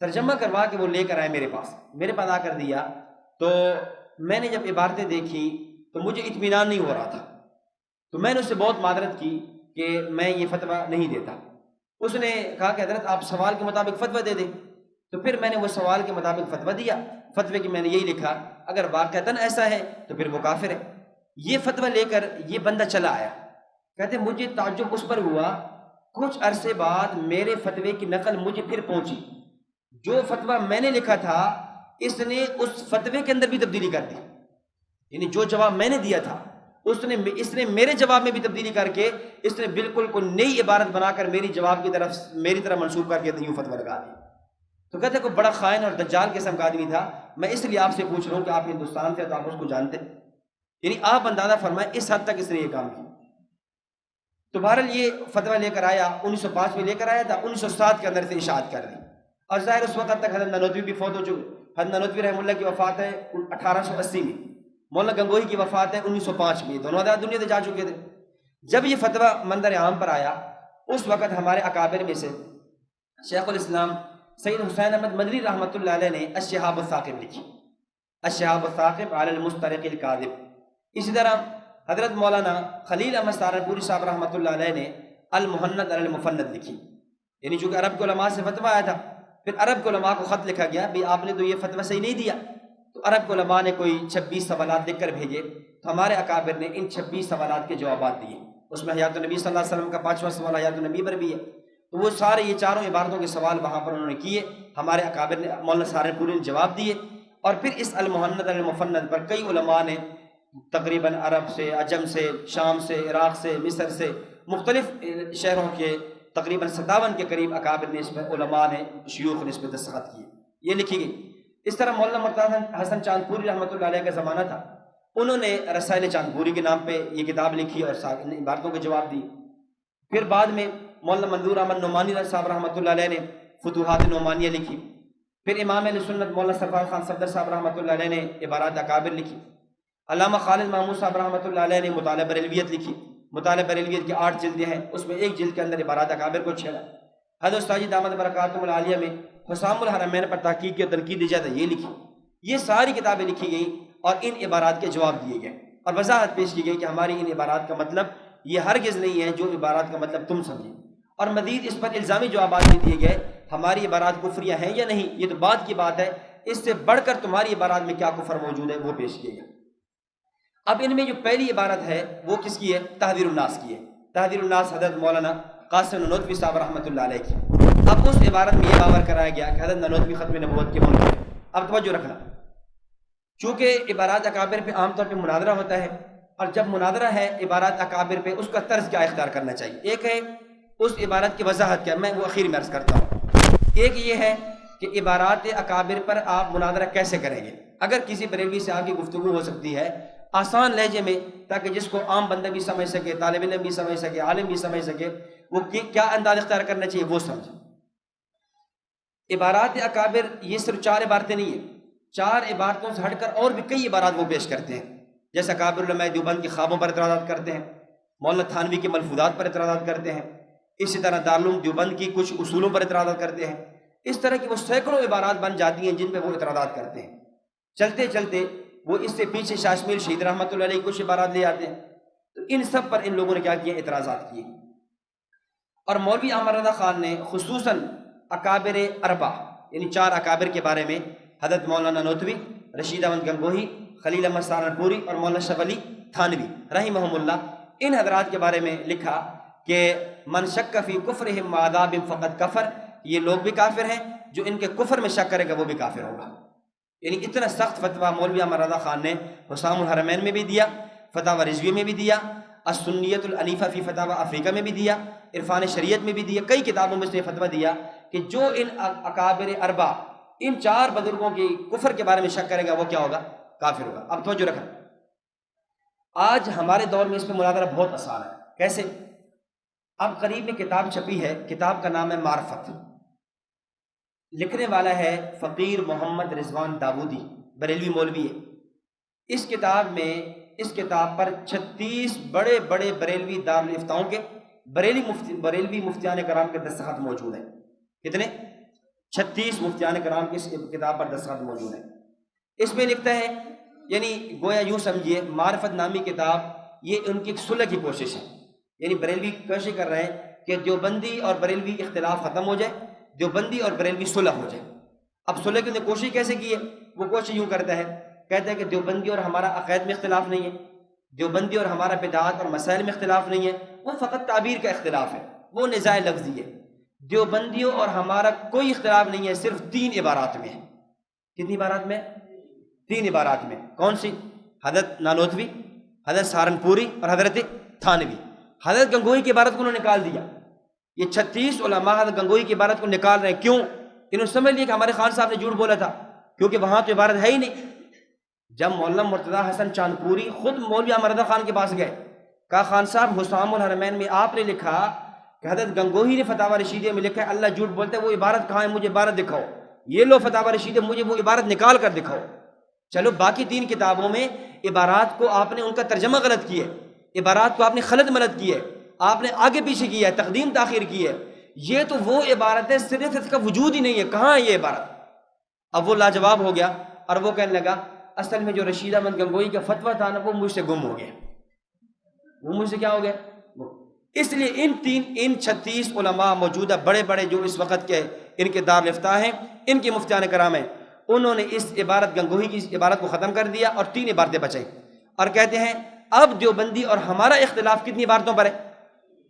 ترجمہ کروا کے وہ لے کر آئے میرے پاس آ کر دیا۔ تو میں نے جب عبارتیں دیکھی تو مجھے اطمینان نہیں ہو رہا تھا، تو میں نے اس سے بہت معذرت کی کہ میں یہ فتویٰ نہیں دیتا۔ اس نے کہا کہ حضرت آپ سوال کے مطابق فتویٰ دے دیں۔ تو پھر میں نے وہ سوال کے مطابق فتویٰ دیا، فتوے کی میں نے یہی لکھا اگر واقعتاً ایسا ہے تو پھر وہ کافر ہے۔ یہ فتویٰ لے کر یہ بندہ چلا آیا، کہتے مجھے تعجب اس پر ہوا، کچھ عرصے بعد میرے فتوے کی نقل مجھے پھر پہنچی، جو فتویٰ میں نے لکھا تھا اس نے اس فتوے کے اندر بھی تبدیلی کر دی، یعنی جو جواب میں نے دیا تھا اس نے میرے جواب میں بھی تبدیلی کر کے اس نے بالکل کوئی نئی عبارت بنا کر میری جواب کی طرف میری طرف منسوب کر کے یوں فتویٰ لگا دی۔ تو کہتے کوئی بڑا خائن اور دجال قسم کا آدمی تھا، میں اس لیے آپ سے پوچھ رہا ہوں کہ آپ ہندوستان سے تو آپ اس کو جانتے، یعنی آپ اندازہ فرمائیں اس حد تک اس نے یہ کام کیا۔ تو بہرحال یہ فتویٰ لے کر آیا، 1905 میں لے کر آیا تھا، 1907 کے اندر سے اشاعت کر دی، اور ظاہر اس وقت تک حضرت نانوتوی بھی فوت ہو چکے۔ حضرت نانوتوی رحمہ اللہ کی وفات ہے 1880 میں، مولانا گنگوہی کی وفات ہے 1905 میں، دونوں حضرات دنیا سے جا چکے تھے۔ جب یہ فتویٰ منظر عام پر آیا اس وقت ہمارے اکابر میں سے شیخ الاسلام سید حسین احمد مدنی رحمۃ اللہ علیہ نے الشہاب الثاقب لکھی، الشہاب الثاقب علی المسترق الکاذب۔ اسی طرح حضرت مولانا خلیل احمد سہارنپوری صاحب رحمۃ اللہ علیہ نے المحند علی المفند لکھی، یعنی چونکہ عرب کے علماء سے فتویٰ آیا تھا، پھر عرب کے علماء کو خط لکھا گیا بھی آپ نے تو یہ فتویٰ صحیح نہیں دیا، تو عرب کے علماء نے کوئی 26 سوالات لکھ کر بھیجے، تو ہمارے اکابر نے ان 26 سوالات کے جوابات دیے۔ اس میں حیات النبی صلی اللہ علیہ وسلم کا 5واں سوال حیات النبی پر بھی ہے، تو وہ سارے یہ چاروں عبارتوں کے سوال وہاں پر انہوں نے کیے، ہمارے اکابر نے مولانا سہارنپوری نے جواب دیے، اور پھر اس المحند علی المفند پر کئی علماء نے تقریباً عرب سے، عجم سے، شام سے، عراق سے، مصر سے، مختلف شہروں کے تقریباً 57 کے قریب اکابر نے اس میں علماء نے، شیوخ نے اس میں دستخط کیے، یہ لکھی گئی۔ اس طرح مولانا مرتضی حسن چاندپوری رحمۃ اللہ علیہ کا زمانہ تھا، انہوں نے رسائل چاندپوری کے نام پہ یہ کتاب لکھی اور ان عبارتوں کے جواب دی۔ پھر بعد میں مولانا منظور احمد نعمانی صاحب رحمۃ اللہ علیہ نے فتوحات نعمانیہ لکھی۔ پھر امام اہل سنت مولانا سرفراز خان صفدر صاحب رحمۃ اللہ علیہ نے عبارات اکابر لکھی۔ علامہ خالد محمود صاحب رحمۃ اللہ علیہ نے مطالعہ بریلویت لکھی، مطالعہ بریلویت کی 8 جلدیں ہیں، اس میں ایک جلد کے اندر عبارات اکابر کو چھیڑا۔ حضرت ساجد دامت برکاتہم العالیہ میں حسام الحرمین پر تحقیق کی تنقید جاتا یہ لکھی۔ یہ ساری کتابیں لکھی گئیں اور ان عبارات کے جواب دیے گئے اور وضاحت پیش کی گئی کہ ہماری ان عبارات کا مطلب یہ ہرگز نہیں ہے جو عبارات کا مطلب تم سمجھیں، اور مزید اس پر الزامی جوابات بھی دیے گئے، ہماری عبارات کفریہ ہیں یا نہیں یہ تو بعد کی بات ہے، اس سے بڑھ کر تمہاری عبارات میں کیا کفر موجود ہے وہ پیش کیے گئے۔ اب ان میں جو پہلی عبارت ہے وہ کس کی ہے؟ تحذیر الناس کی ہے، تحذیر الناس حضرت مولانا قاسم نانوتوی صاحب رحمۃ اللہ علیہ کی۔ اب اس عبارت میں یہ باور کرایا گیا کہ حضرت نانوتوی ختم نبوت کے منکر ہے۔ اب توجہ رکھنا، چونکہ عبارات اکابر پہ عام طور پہ مناظرہ ہوتا ہے، اور جب مناظرہ ہے عبارات اکابر پہ اس کا طرز کیا اختیار کرنا چاہیے، ایک ہے اس عبارت کی وضاحت کیا، میں وہ اخیر میں عرض کرتا ہوں، ایک یہ ہے کہ عبارات اکابر پر آپ مناظرہ کیسے کریں گے۔ اگر کسی بریلوی سے آپ کی گفتگو ہو سکتی ہے آسان لہجے میں، تاکہ جس کو عام بندہ بھی سمجھ سکے، طالب علم بھی سمجھ سکے، عالم بھی سمجھ سکے، وہ کیا انداز اختیار کرنا چاہیے وہ سمجھے۔ عبارات اکابر یہ صرف 4 عبارتیں نہیں ہیں، 4 عبارتوں سے ہٹ کر اور بھی کئی عبارات وہ پیش کرتے ہیں، جیسے اکابر علماء دیوبند کے خوابوں پر اعتراضات کرتے ہیں، مولانا تھانوی کے ملفوظات پر اعتراضات کرتے ہیں، اسی طرح دارالعلوم دیوبند کی کچھ اصولوں پر اعتراضات کرتے ہیں۔ اس طرح کی وہ سینکڑوں عبارات بن جاتی ہیں جن پہ وہ اعتراضات کرتے ہیں۔ چلتے چلتے وہ اس سے پیچھے شاہ اسماعیل شہید رحمۃ اللہ علیہ کچھ عبارات لے آتے ہیں، تو ان سب پر ان لوگوں نے کیا کیا؟ اعتراضات کیے۔ اور مولوی احمد رضا خان نے خصوصاً اکابر اربع یعنی 4 اکابر کے بارے میں حضرت مولانا نوتوی، رشید احمد گنگوہی، خلیل احمد سہارنپوری اور مولانا شف علی تھانوی رحمہم اللہ، ان حضرات کے بارے میں لکھا کہ من شک فی کفرہم وعذابہم فقد کفر، یہ لوگ بھی کافر ہیں، جو ان کے کفر میں شک کرے گا وہ بھی کافر ہوگا۔ یعنی اتنا سخت فتویٰ مولوی احمد رضا خان نے حسام الحرمین میں بھی دیا، فتاوی رضوی میں بھی دیا، السنیت العنیفہ فی فتاوی افریقہ میں بھی دیا، عرفان شریعت میں بھی دیا، کئی کتابوں میں سے یہ فتویٰ دیا کہ جو ان اکابر اربع ان 4 بزرگوں کی کفر کے بارے میں شک کرے گا وہ کیا ہوگا؟ کافر ہوگا۔ اب توجہ رکھنا، آج ہمارے دور میں اس پہ مناظرہ بہت آسان ہے۔ کیسے؟ اب قریب میں کتاب چھپی ہے، کتاب کا نام ہے معرفت، لکھنے والا ہے فقیر محمد رضوان داودی، بریلوی مولوی ہے۔ اس کتاب پر 36 بڑے بڑے بریلوی دارالفتاؤں کے بریلوی مفتیان کرام کے دستخط موجود ہیں۔ کتنے؟ 36 مفتیان کرام کی اس کتاب پر دستخط موجود ہیں۔ اس میں لکھتا ہے، یعنی گویا یوں سمجھیے معرفت نامی کتاب یہ ان کی ایک صلح کی کوشش ہے، یعنی بریلوی کوشش کر رہے ہیں کہ دیوبندی اور بریلوی اختلاف ختم ہو جائے، دیوبندی اور بریلوی صلح ہو جائے۔ اب صلح کی انہوں نے کوشش کیسے کی ہے؟ وہ کوشش یوں کرتا ہے، کہتا ہے کہ دیوبندی اور ہمارا عقائد میں اختلاف نہیں ہے، دیوبندی اور ہمارا بدعات اور مسائل میں اختلاف نہیں ہے، وہ فقط تعبیر کا اختلاف ہے، وہ نزاع لفظی ہے۔ دیوبندیوں اور ہمارا کوئی اختلاف نہیں ہے، صرف 3 عبارات میں ہے۔ کتنی عبارات میں؟ 3 عبارات میں۔ کون سی؟ حضرت نانوتوی، حضرت سہارنپوری اور حضرت تھانوی۔ حضرت گنگوہی کی عبارت کو انہوں نے نکال دیا۔ یہ 36 علماء حضرت گنگوہی کی عبارت کو نکال رہے ہیں، کیوں؟ انہوں نے سمجھ لیا کہ ہمارے خان صاحب نے جھوٹ بولا تھا، کیونکہ وہاں تو عبارت ہے ہی نہیں۔ جب مولانا مرتضیٰ حسن چاندپوری خود مولوی احمد رضا خان کے پاس گئے، کہا خان صاحب حسام الحرمین میں آپ نے لکھا کہ حضرت گنگوہی نے فتاوی رشیدیہ میں لکھا ہے اللہ جھوٹ بولتا ہے، وہ عبارت کہاں ہے؟ مجھے عبارت دکھاؤ۔ یہ لو فتاوی رشیدیہ، مجھے وہ عبارت نکال کر دکھاؤ۔ چلو باقی 3 کتابوں میں عبارات کو آپ نے ان کا ترجمہ غلط کیا ہے، عبارات کو آپ نے خلط ملط کی ہے، آپ نے آگے پیچھے کیا ہے، تقدیم تاخیر کی ہے۔ یہ تو وہ عبارت ہے صرف اس کا وجود ہی نہیں ہے، کہاں ہے یہ عبارت؟ اب وہ لاجواب ہو گیا اور وہ کہنے لگا اصل میں جو رشید احمد گنگوہی کا فتویٰ تھا نا وہ مجھ سے گم ہو گیا، وہ مجھ سے کیا ہو گیا؟ اس لیے ان 36 علماء موجودہ بڑے بڑے جو اس وقت کے ان کے دارالفتاء ہیں، ان کے مفتیان کرام ہیں، انہوں نے اس عبارت گنگوہی کی عبارت کو ختم کر دیا اور 3 عبارتیں بچائیں، اور کہتے ہیں اب دیوبندی اور ہمارا اختلاف کتنی عبارتوں پر ہے؟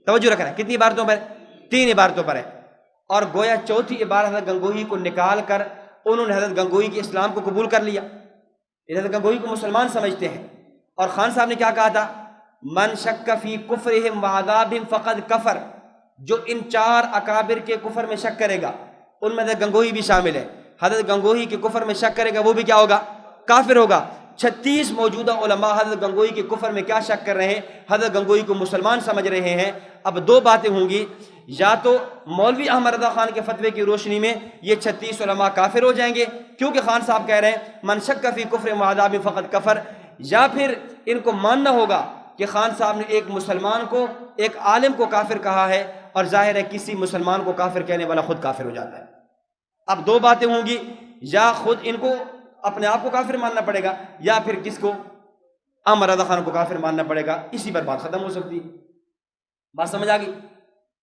توجہ رکھنا، کتنی عبارتوں پر ہے؟ 3 عبارتوں پر ہے۔ اور گویا چوتھی عبارت حضرت گنگوہی کو نکال کر انہوں نے حضرت گنگوہی کے اسلام کو قبول کر لیا، حضرت گنگوہی کو مسلمان سمجھتے ہیں۔ اور خان صاحب نے کیا کہا تھا؟ من شک فی کفرہم وعذابہم فقد کفر، جو ان 4 اکابر کے کفر میں شک کرے گا، ان میں حضرت گنگوہی بھی شامل ہے، حضرت گنگوہی کے کفر میں شک کرے گا وہ بھی کیا ہوگا؟ کافر ہوگا۔ 36 موجودہ علماء حضرت گنگوہی کے کفر میں کیا شک کر رہے ہیں؟ حضرت گنگوہی کو مسلمان سمجھ رہے ہیں۔ اب 2 باتیں ہوں گی، یا تو مولوی احمد رضا خان کے فتوے کی روشنی میں یہ 36 علماء کافر ہو جائیں گے کیونکہ خان صاحب کہہ رہے ہیں من شک فی کفر وعذاب فقط کفر، یا پھر ان کو ماننا ہوگا کہ خان صاحب نے ایک مسلمان کو، ایک عالم کو کافر کہا ہے، اور ظاہر ہے کسی مسلمان کو کافر کہنے والا خود کافر ہو جاتا ہے۔ اب 2 باتیں ہوں گی، یا خود ان کو اپنے آپ کو کافر ماننا پڑے گا، یا پھر کس کو؟ احمد رضا خان کو کافر ماننا پڑے گا، اسی پر بات ختم ہو سکتی ہے۔ بات سمجھ آ گئی؟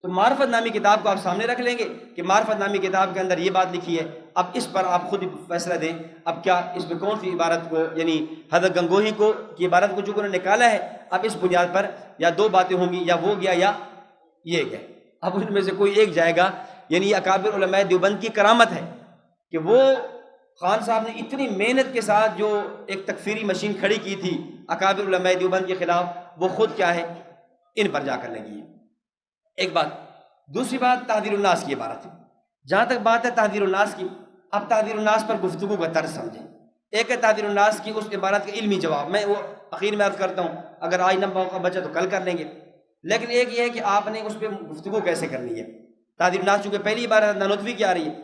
تو معرفت نامی کتاب کو آپ سامنے رکھ لیں گے کہ معرفت نامی کتاب کے اندر یہ بات لکھی ہے، اب اس پر آپ خود فیصلہ دیں، اب کیا اس میں کون سی عبارت کو، یعنی حضرت گنگوہی کو کی عبارت کو جو انہوں نے نکالا ہے، اب اس بنیاد پر یا 2 باتیں ہوں گی، یا وہ گیا یا یہ گیا، اب ان میں سے کوئی ایک جائے گا۔ یعنی اکابر علماء دیوبند کی کرامت ہے کہ وہ خان صاحب نے اتنی محنت کے ساتھ جو ایک تکفیری مشین کھڑی کی تھی اکابر علماء دیوبند کے خلاف، وہ خود کیا ہے؟ ان پر جا کر لگی ہے۔ ایک بات۔ دوسری بات تحذیر الناس کی عبارت ہے۔ جہاں تک بات ہے تحذیر الناس کی، اب تحذیر الناس پر گفتگو کا طرز سمجھیں۔ ایک ہے تحذیر الناس کی اس عبارت کا علمی جواب، میں وہ اخیر میں عرض کرتا ہوں، اگر آج نہ موقع بچا تو کل کر لیں گے، لیکن ایک یہ ہے کہ آپ نے اس پہ گفتگو کیسے کرنی ہے۔ تحذیر الناس چونکہ پہلی عبارت نانوتوی کی آ رہی ہے،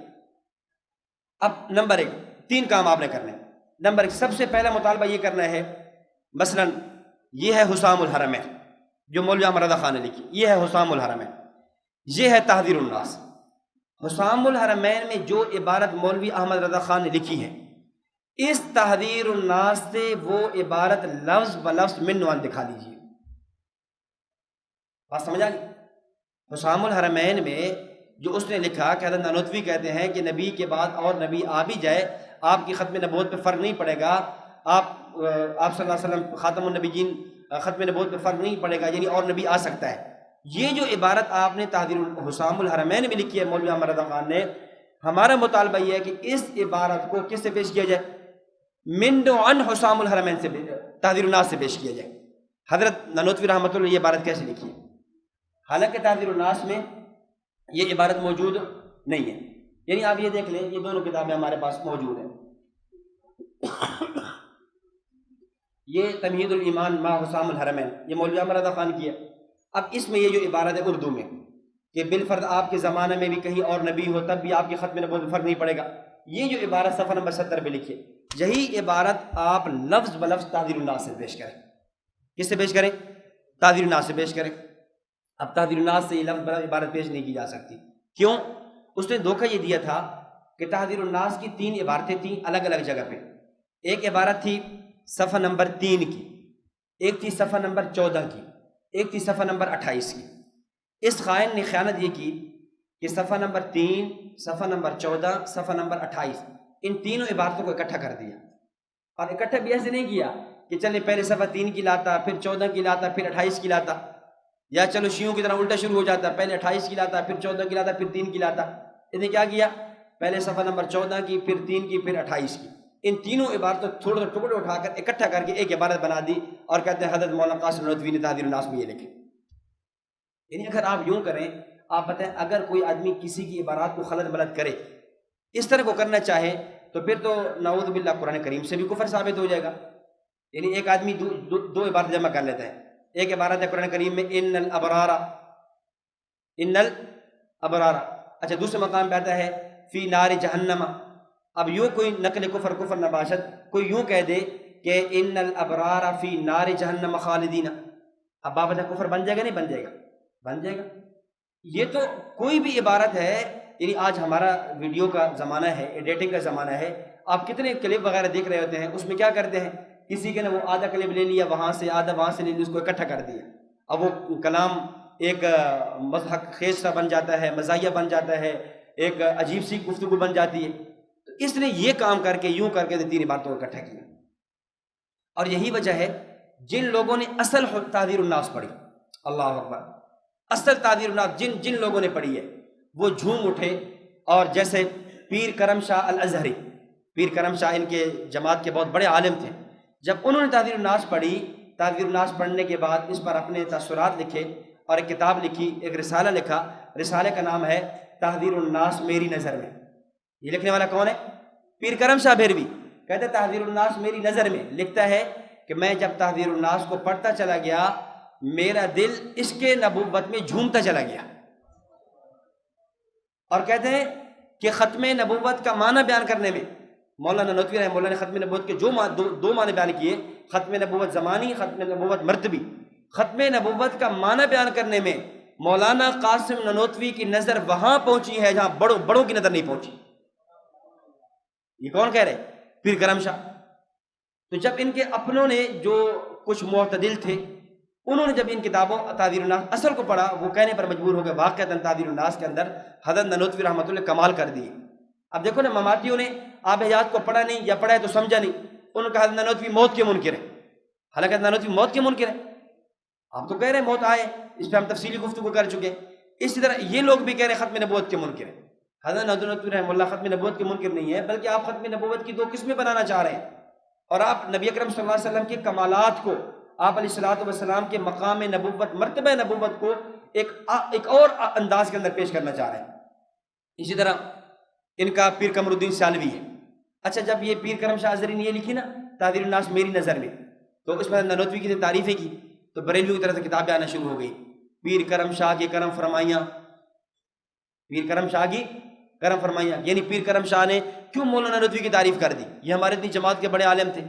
اب نمبر ایک 3 کام آپ نے کرنے ہیں۔ نمبر ایک، سب سے پہلا مطالبہ یہ کرنا ہے، مثلا یہ ہے حسام الحرمین جو مولوی احمد رضا خان نے لکھی، یہ ہے حسام الحرمین، یہ ہے تحذیر الناس۔ حسام الحرمین میں جو عبارت مولوی احمد رضا خان نے لکھی ہے، اس تحذیر الناس سے وہ عبارت لفظ بلفظ من نوان دکھا دیجیے۔ بات سمجھ آ گئی؟ حسام الحرمین میں جو اس نے لکھا کہ حضرت نانوتوی کہتے ہیں کہ نبی کے بعد اور نبی آ بھی جائے آپ کی ختم نبوت پہ فرق نہیں پڑے گا، آپ صلی اللہ علیہ وسلم خاتم النبیین، ختم نبوت پہ فرق نہیں پڑے گا، یعنی اور نبی آ سکتا ہے۔ یہ جو عبارت آپ نے تحذیر حسام الحرمین میں لکھی ہے مولوی احمد رضا خان نے، ہمارا مطالبہ یہ ہے کہ اس عبارت کو کس سے پیش کیا جائے؟ من عن حسام الحرمین سے، تحذیر الناس سے پیش کیا جائے۔ حضرت نانوتوی رحمۃ اللہ یہ عبارت کیسے لکھی ہے؟ حالانکہ تحذیر الناس میں یہ عبارت موجود نہیں ہے، یعنی آپ یہ دیکھ لیں، یہ دونوں کتابیں ہمارے پاس موجود ہیں۔ یہ تمہید الایمان مع حسام الحرمین، یہ مولوی احمد رضا خان کی ہے۔ اب اس میں یہ جو عبارت ہے اردو میں کہ بالفرض آپ کے زمانے میں بھی کہیں اور نبی ہو تب بھی آپ کی ختم نبوت میں فرق نہیں پڑے گا، یہ جو عبارت صفحہ نمبر 70 پہ لکھی ہے، یہی عبارت آپ لفظ بلفظ تحذیر الناس سے پیش کریں۔ کس سے پیش کریں؟ تحذیر الناس سے پیش کریں۔ اب تحذیر الناس سے یہ لفظ بلفظ عبارت پیش نہیں کی جا سکتی، کیوں؟ اس نے دھوکہ یہ دیا تھا کہ تحذیر الناس کی 3 عبارتیں تھیں الگ الگ جگہ پہ۔ ایک عبارت تھی صفحہ نمبر 3 کی، ایک تھی صفحہ نمبر 14 کی، ایک تھی صفحہ نمبر 28 کی۔ اس خائن نے خیانت یہ کی کہ صفحہ نمبر 3، صفحہ نمبر 14، صفحہ نمبر 28، ان تینوں عبارتوں کو اکٹھا کر دیا۔ اور اکٹھا بھی ایسے نہیں کیا کہ چلے پہلے صفحہ 3 کی لاتا، پھر 14 کی لاتا، پھر 28 کی لاتا، یا چلو شیعوں کی طرح الٹا شروع ہو جاتا، پہلے 28 کی لاتا، پھر 14 کی لاتا، پھر 3 کی لاتا۔ اس نے کیا کیا؟ پہلے صفحہ نمبر 14 کی، پھر 3 کی، پھر 28 کی، ان تینوں عبارتوں تھوڑے تھوڑے ٹکڑے اٹھا کر اکٹھا کر کے ایک عبارت بنا دی، اور کہتے ہیں حضرت مولانا قاسم نانوتوی نے تحذیر الناس میں یہ لکھے۔ یعنی اگر آپ یوں کریں، آپ بتائیں اگر کوئی آدمی کسی کی عبارات کو خلط بلط کرے، اس طرح کو کرنا چاہے، تو پھر تو نعوذ باللہ قرآن کریم سے بھی کفر ثابت ہو جائے گا۔ یعنی ایک آدمی دو عبارت جمع کر لیتا ہے۔ ایک عبارت ہے قرآن کریم میں ان الابرار، اچھا دوسرے مقام پہ آتا ہے فی نار جہنم۔ اب یوں کوئی نقل کفر نباشت کوئی یوں کہہ دے کہ ان الابرار فی نار جہنم خالدین، اب بابت کفر بن جائے گا؟ نہیں بن جائے گا؟ بن جائے گا۔ یہ تو کوئی بھی عبارت ہے، یعنی آج ہمارا ویڈیو کا زمانہ ہے، ایڈیٹنگ کا زمانہ ہے، آپ کتنے کلپ وغیرہ دیکھ رہے ہوتے ہیں، اس میں کیا کرتے ہیں، کسی کے نے وہ آدھا کلپ لے لیا وہاں سے، آدھا وہاں سے لے لیا، اس کو اکٹھا کر دیا، اب وہ کلام ایک مضحک خیز سا بن جاتا ہے، مزاحیہ بن جاتا ہے، ایک عجیب سی گفتگو بن جاتی ہے۔ تو اس نے یہ کام کر کے یوں کر کے 3 باتوں کو اکٹھا کیا، اور یہی وجہ ہے جن لوگوں نے اصل تحذیر الناس پڑھی، اللہ اکبر، اصل تحذیر الناس جن لوگوں نے پڑھی ہے وہ جھوم اٹھے، اور جیسے پیر کرم شاہ الازہری، پیر کرم شاہ ان کے جماعت کے بہت بڑے عالم تھے، جب انہوں نے تحذیر الناس پڑھی، تحذیر الناس پڑھنے کے بعد اس پر اپنے تاثرات لکھے اور ایک کتاب لکھی، ایک رسالہ لکھا، رسالے کا نام ہے تحذیر الناس میری نظر میں۔ یہ لکھنے والا کون ہے؟ پیر کرم شاہ بھیروی، کہتے ہیں تحذیر الناس میری نظر میں، لکھتا ہے کہ میں جب تحذیر الناس کو پڑھتا چلا گیا، میرا دل اس کے نبوت میں جھومتا چلا گیا، اور کہتے ہیں کہ ختم نبوت کا معنی بیان کرنے میں مولانا نانوتوی رحمہ اللہ نے ختم نبوت کے جو دو معنی بیان کیے، ختم نبوت زمانی، ختم نبوت مرتبی، ختم نبوت کا معنی بیان کرنے میں مولانا قاسم نانوتوی کی نظر وہاں پہنچی ہے جہاں بڑوں کی نظر نہیں پہنچی۔ یہ کون کہہ رہے؟ پیر کرم شاہ۔ تو جب ان کے اپنوں نے جو کچھ معتدل تھے، انہوں نے جب ان کتابوں تحذیر الناس اصل کو پڑھا، وہ کہنے پر مجبور ہو گئے واقعتاً تحذیر الناس کے اندر حضرت نانوتوی رحمۃ اللہ کمال کر دیے۔ اب دیکھو نا، مماتیوں نے آب حیات کو پڑھا نہیں، یا پڑھا ہے تو سمجھا نہیں، انہوں نے کہا حضرت نانوتوی موت کے منکر ہے، حالانکہ حضرت نانوتوی موت کے منکر ہے۔ آپ تو کہہ رہے ہیں موت آئے، اس پہ ہم تفصیلی گفتگو کر چکے ہیں۔ اسی طرح یہ لوگ بھی کہہ رہے ہیں ختم نبوت کے منکر ہیں۔ حضرت نانوتوی رحمہ اللہ ختم نبوت کے منکر نہیں ہے، بلکہ آپ ختم نبوت کی 2 قسمیں بنانا چاہ رہے ہیں، اور آپ نبی اکرم صلی اللہ علیہ وسلم کے کمالات کو، آپ علیہ الصلوۃ والسلام کے مقام نبوت، مرتبہ نبوت کو ایک اور انداز کے اندر پیش کرنا چاہ رہے ہیں۔ اسی طرح ان کا پیر قمر الدین سالوی ہے۔ اچھا، جب یہ پیر کرم شاہ ازہری نے یہ لکھی نا تحذیر الناس میری نظر میں، تو اس میں نانوتوی کی تعریفیں کی، تو بریلوی کی طرف سے کتابیں آنا شروع ہو گئی، پیر کرم شاہ کی کرم فرمائیاں، پیر کرم شاہ کی کرم فرمائیاں، یعنی پیر کرم شاہ نے کیوں مولانا ندوی کی تعریف کر دی؟ یہ ہمارے اتنی جماعت کے بڑے عالم تھے۔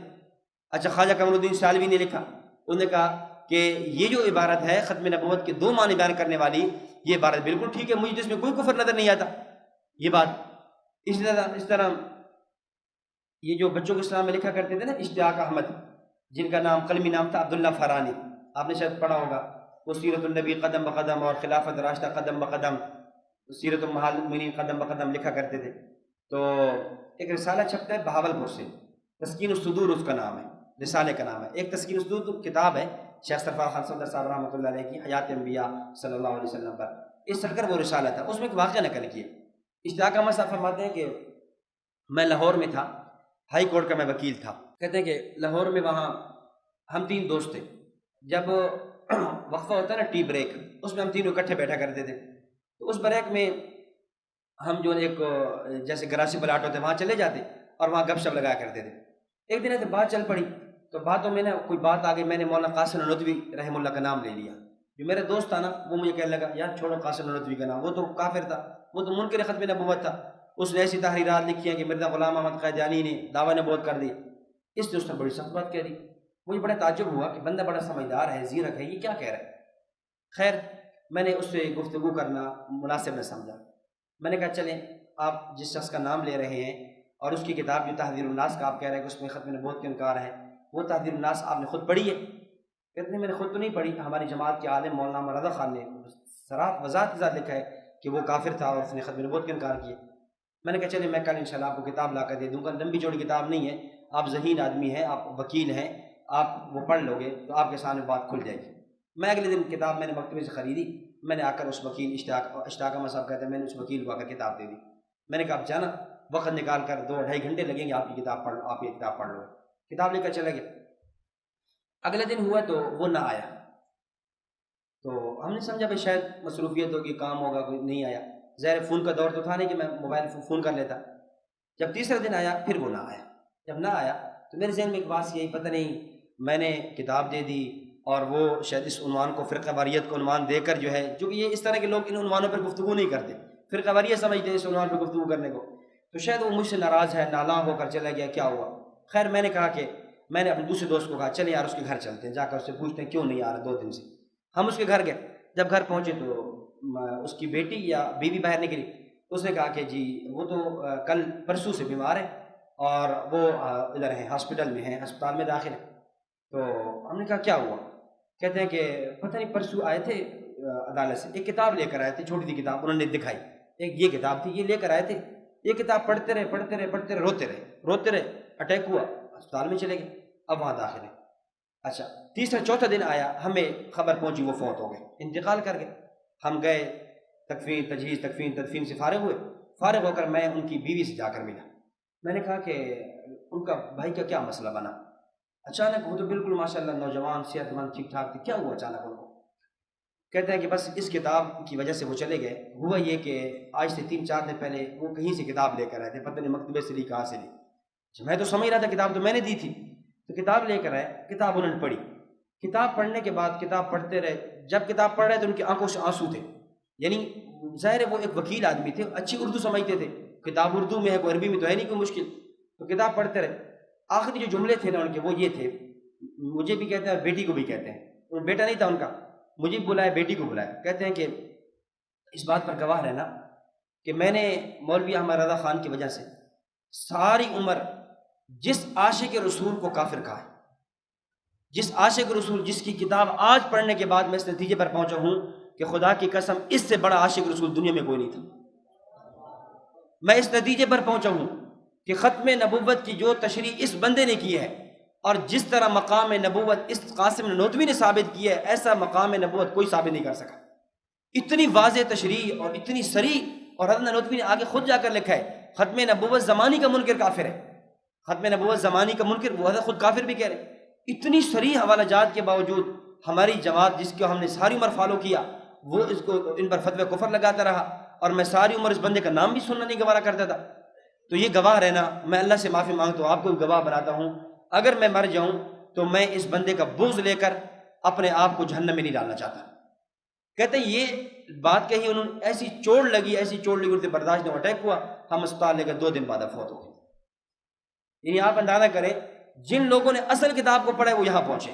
اچھا، خواجہ قمر الدین سالوی نے لکھا، انہوں نے کہا کہ یہ جو عبارت ہے ختم نبوت کے 2 معنی بیان کرنے والی، یہ عبارت بالکل ٹھیک ہے، مجھے تو اس میں کوئی کفر نظر نہیں آتا۔ یہ بات اس طرح یہ جو بچوں کے اسلام میں لکھا کرتے تھے نا، اشتیاق احمد، جن کا نام قلمی نام تھا عبداللہ فرانی، آپ نے شاید پڑھا ہوگا، وہ سیرت النبی قدم بقدم اور خلافت راشدہ قدم بقدم، سیرت المحال المؤمنین قدم بقدم لکھا کرتے تھے۔ تو ایک رسالہ چھپتا ہے بہاولپور سے، تسکین الصدور اس کا نام ہے، رسالے کا نام ہے۔ ایک تسکین الصدور کتاب ہے شیخ سرفراز خان صفدر صاحب رحمۃ اللہ علیہ کی حیات انبیاء صلی اللہ علیہ وسلم پر، اس چل کر وہ رسالہ تھا، اس میں ایک واقعہ نقل کیا۔ اشتیاق احمد صاحب فرماتے ہیں کہ میں لاہور میں تھا، ہائی کورٹ کا میں وکیل تھا۔ کہتے ہیں کہ لاہور میں وہاں ہم 3 دوست تھے، جب وقفہ ہوتا ہے نا ٹی بریک، اس میں ہم تینوں اکٹھے بیٹھا کرتے تھے۔ تو اس بریک میں ہم جو ایک جیسے گراسی پلاٹ ہوتے وہاں چلے جاتے اور وہاں گپ شپ لگایا کرتے تھے۔ ایک دن ایسے بات چل پڑی، تو باتوں میں نا کوئی بات آ گئی، میں نے مولانا قاسم ندوی رحم اللہ کا نام لے لیا۔ جو میرا دوست تھا نا، وہ مجھے کہنے لگا یار چھوڑو قاسم ندوی کا نام، وہ تو کافر تھا، وہ تو منکر ختم نبوت تھا، اس نے ایسی تحریرات لکھی ہیں کہ مرزا غلام احمد قادیانی نے دعویٰ نبوت کر دی۔ اس نے بڑی سخت بات کہہ دی۔ مجھے بڑا تعجب ہوا کہ بندہ بڑا سمجھدار ہے، زیرک ہے، یہ کیا کہہ رہا ہے؟ خیر میں نے اس سے گفتگو کرنا مناسب نہ سمجھا۔ میں نے کہا چلیں، آپ جس شخص کا نام لے رہے ہیں اور اس کی کتاب جو تحذیر الناس کا آپ کہہ رہے ہیں کہ اس میں ختم نبوت کا انکار ہے، وہ تحذیر الناس آپ نے خود پڑھی ہے؟ کہتے ہیں میں نے خود تو نہیں پڑھی، ہماری جماعت کے عالم مولانا رضا خان نے صراحت وضاحت کے ساتھ لکھا ہے کہ وہ کافر تھا اور اس نے ختم نبوت کا انکار کیا۔ میں نے کہا چلیں میں کل انشاءاللہ آپ کو کتاب لا کر دے دوں گا، لمبی چوڑی کتاب نہیں ہے، آپ ذہین آدمی ہیں، آپ وکیل ہیں، آپ وہ پڑھ لو گے تو آپ کے سامنے بات کھل جائے گی۔ میں اگلے دن کتاب میں نے مکتبے سے خریدی، میں نے آ کر اس وکیل اشتیاق احمد صاحب کہتے ہیں، میں نے اس وکیل کو آ کر کتاب دے دی۔ میں نے کہا آپ جانا، وقت نکال کر 2-2.5 گھنٹے لگیں گے، آپ کی کتاب پڑھ لو۔ کتاب لے کر چلے گئے۔ اگلے دن ہوا تو وہ نہ آیا، تو ہم نے سمجھا بھائی شاید مصروفیت ہوگی، کام ہوگا، کوئی نہیں آیا۔ ظاہر فون کا دور تو تھا نہیں کہ میں موبائل فون کر لیتا۔ جب تیسرے دن آیا پھر وہ نہ آیا۔ جب نہ آیا تو میرے ذہن میں ایک بات یہی، پتہ نہیں میں نے کتاب دے دی اور وہ شاید اس عنوان کو فرقہ واریت کو عنوان دے کر جو ہے، جو کہ یہ اس طرح کے لوگ ان عنوانوں پر گفتگو نہیں کرتے، فرقہ واریت سمجھتے ہیں اس عنوان پر گفتگو کرنے کو، تو شاید وہ مجھ سے ناراض ہے، نالاں ہو کر چلا گیا، کیا ہوا؟ خیر میں نے کہا کہ میں نے اپنے دوسرے دوست کو کہا چلیں یار اس کے گھر چلتے ہیں، جا کر اس سے پوچھتے ہیں کیوں نہیں آ رہا 2 دن سے۔ ہم اس کے گھر گئے، جب گھر پہنچے تو اس کی بیٹی یا بیوی باہر نکلی، اس نے کہا کہ جی وہ تو کل پرسوں سے بیمار ہے اور وہ ادھر ہیں ہاسپٹل میں ہیں، ہسپتال میں داخل ہے۔ تو ہم نے کہا کیا ہوا؟ کہتے ہیں کہ پتہ نہیں پرسوں آئے تھے عدالت سے، ایک کتاب لے کر آئے تھے، چھوٹی سی کتاب انہوں نے دکھائی، ایک یہ کتاب تھی، یہ لے کر آئے تھے، یہ کتاب پڑھتے رہے، روتے رہے، اٹیک ہوا، ہسپتال میں چلے گئے، اب وہاں داخل ہے۔ اچھا تیسرا چوتھا دن آیا، ہمیں خبر پہنچی وہ فوت ہو گئے، انتقال کر گئے۔ ہم گئے تکفین تجہیز تدفین سے فارغ ہوئے، فارغ ہو کر میں ان کی بیوی سے جا کر ملا۔ میں نے کہا کہ ان کا بھائی کا کیا مسئلہ بنا؟ اچانک وہ تو بالکل ماشاءاللہ نوجوان صحت مند ٹھیک ٹھاک تھے، کیا ہوا اچانک ان کو؟ کہتے ہیں کہ بس اس کتاب کی وجہ سے وہ چلے گئے۔ ہوا یہ کہ آج سے 3-4 دن پہلے وہ کہیں سے کتاب لے کر آئے تھے، پتہ نہیں مکتبے سے لی کہاں سے لی، میں تو سمجھ رہا تھا کتاب تو میں نے دی تھی، تو کتاب لے کر آئے، کتاب انہوں نے پڑھی۔ کتاب پڑھنے کے بعد کتاب پڑھتے رہے، جب کتاب پڑھ رہے تو ان کی آنکھوں سے آنسو تھے، یعنی ظاہر ہے وہ ایک وکیل آدمی تھے، اچھی اردو سمجھتے تھے، کتاب اردو میں ہے، کوئی عربی میں تو ہے نہیں کوئی مشکل، تو کتاب پڑھتے رہے۔ آخری جو جملے تھے نا ان کے وہ یہ تھے، مجھے بھی کہتے ہیں بیٹی کو بھی کہتے ہیں، بیٹا نہیں تھا ان کا، مجھے بلایا بیٹی کو بلایا، کہتے ہیں کہ اس بات پر گواہ رہنا کہ میں نے مولوی احمد رضا خان کی وجہ سے ساری عمر جس عاشق رسول کو کافر کہا ہے، جس عاشق رسول جس کی کتاب آج پڑھنے کے بعد میں اس نتیجے پر پہنچا ہوں کہ خدا کی قسم اس سے بڑا عاشق رسول دنیا میں کوئی نہیں تھا۔ میں اس نتیجے پر پہنچا ہوں کہ ختم نبوت کی جو تشریح اس بندے نے کی ہے اور جس طرح مقام نبوت اس قاسم ندوی نے ثابت کی ہے، ایسا مقام نبوت کوئی ثابت نہیں کر سکا۔ اتنی واضح تشریح اور اتنی صریح، اور حضرت ندوی نے آگے خود جا کر لکھا ہے ختم نبوت زمانی کا منکر کافر ہے، ختم نبوت زمانی کا منکر، وہ حضرت خود کافر بھی کہہ رہے۔ اتنی صریح حوالہ جات کے باوجود ہماری جماعت جس کو ہم نے ساری عمر فالو کیا، وہ اس کو ان پر فتوی کفر لگاتا رہا، اور میں ساری عمر اس بندے کا نام بھی سننا نہیں گوارا کرتا تھا۔ تو یہ گواہ رہنا، میں اللہ سے معافی مانگتا ہوں، آپ کو بھی گواہ بناتا ہوں، اگر میں مر جاؤں تو میں اس بندے کا بغض لے کر اپنے آپ کو جہنم میں نہیں ڈالنا چاہتا۔ کہتے ہیں یہ بات کہی انہوں نے، ایسی چوٹ لگی ان سے برداشت نہیں، اٹیک ہوا، ہم اسپتال لے کر 2 دن بعد فوت ہو گئے۔ یعنی آپ اندازہ کریں جن لوگوں نے اصل کتاب کو پڑھا ہے وہ یہاں پہنچے،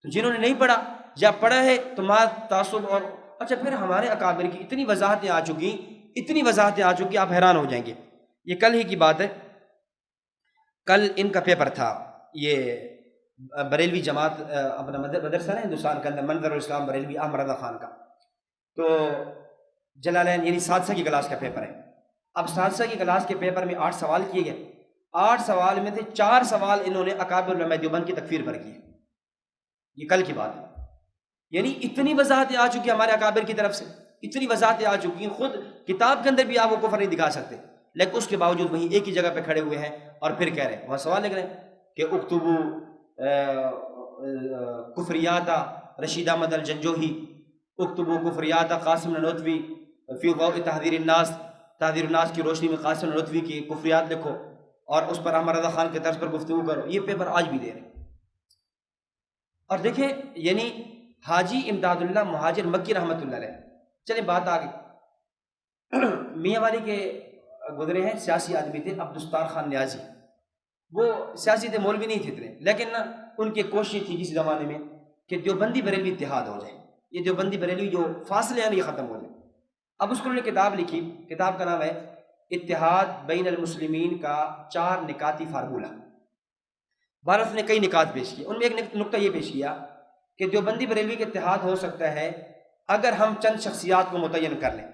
تو جنہوں نے نہیں پڑھا یا پڑھا ہے تو ماں تعصب اور اچھا پھر ہمارے اکابر کی اتنی وضاحتیں آ چکی آپ حیران ہو جائیں گے۔ یہ کل ہی کی بات ہے، کل ان کا پیپر تھا، یہ بریلوی جماعت اپنا مدرسہ ہے ہندوستان کے اندر، منظر الاسلام بریلوی احمد رضا خان کا، تو جلالین یعنی سادسہ کی کلاس کا پیپر ہے۔ اب سادسہ کی کلاس کے پیپر میں 8 سوال کیے گئے، 8 سوال میں سے 4 سوال انہوں نے اکابر علماء دیوبند کی تکفیر پر کیے، یہ کل کی بات ہے۔ یعنی اتنی وضاحتیں آ چکی ہمارے اکابر کی طرف سے، اتنی وضاحتیں آ چکی ہیں، خود کتاب کے اندر بھی آپ کو کفر نہیں دکھا سکتے، لیکن اس کے باوجود وہیں ایک ہی جگہ پہ کھڑے ہوئے ہیں اور پھر کہہ رہے ہیں، وہاں سوال لکھ رہے ہیں کہ اکتبو کفریات رشید احمد الجنجوہی، اکتبو کفریات قاسم نانوتوی فی ضوء تحذیر الناس کی روشنی میں قاسم نانوتوی کی کفریات لکھو اور اس پر احمد رضا خان کے طرز پر گفتگو کرو۔ یہ پیپر آج بھی دے رہے ہیں۔ اور دیکھیں یعنی حاجی امداد اللہ مہاجر مکی رحمۃ اللہ علیہ، چلیں بات آ گئی، میاں والی کے گزرے ہیں، سیاسی آدمی تھے، عبدالستار خان نیازی، وہ سیاسی تھے، مولوی نہیں تھے اتنے، لیکن نا ان کی کوشش تھی کسی زمانے میں کہ دیوبندی بریلوی اتحاد ہو جائے، یہ دیوبندی بریلوی جو فاصلے ہیں یہ ختم ہو جائے۔ اب اس کو انہوں نے کتاب لکھی، کتاب کا نام ہے اتحاد بین المسلمین کا 4 نکاتی فارمولہ۔ بھارت نے کئی نکات پیش کیے، ان میں ایک نقطہ یہ پیش کیا کہ دیوبندی بریلوی کا اتحاد ہو سکتا ہے اگر ہم چند شخصیات کو متعین کر لیں،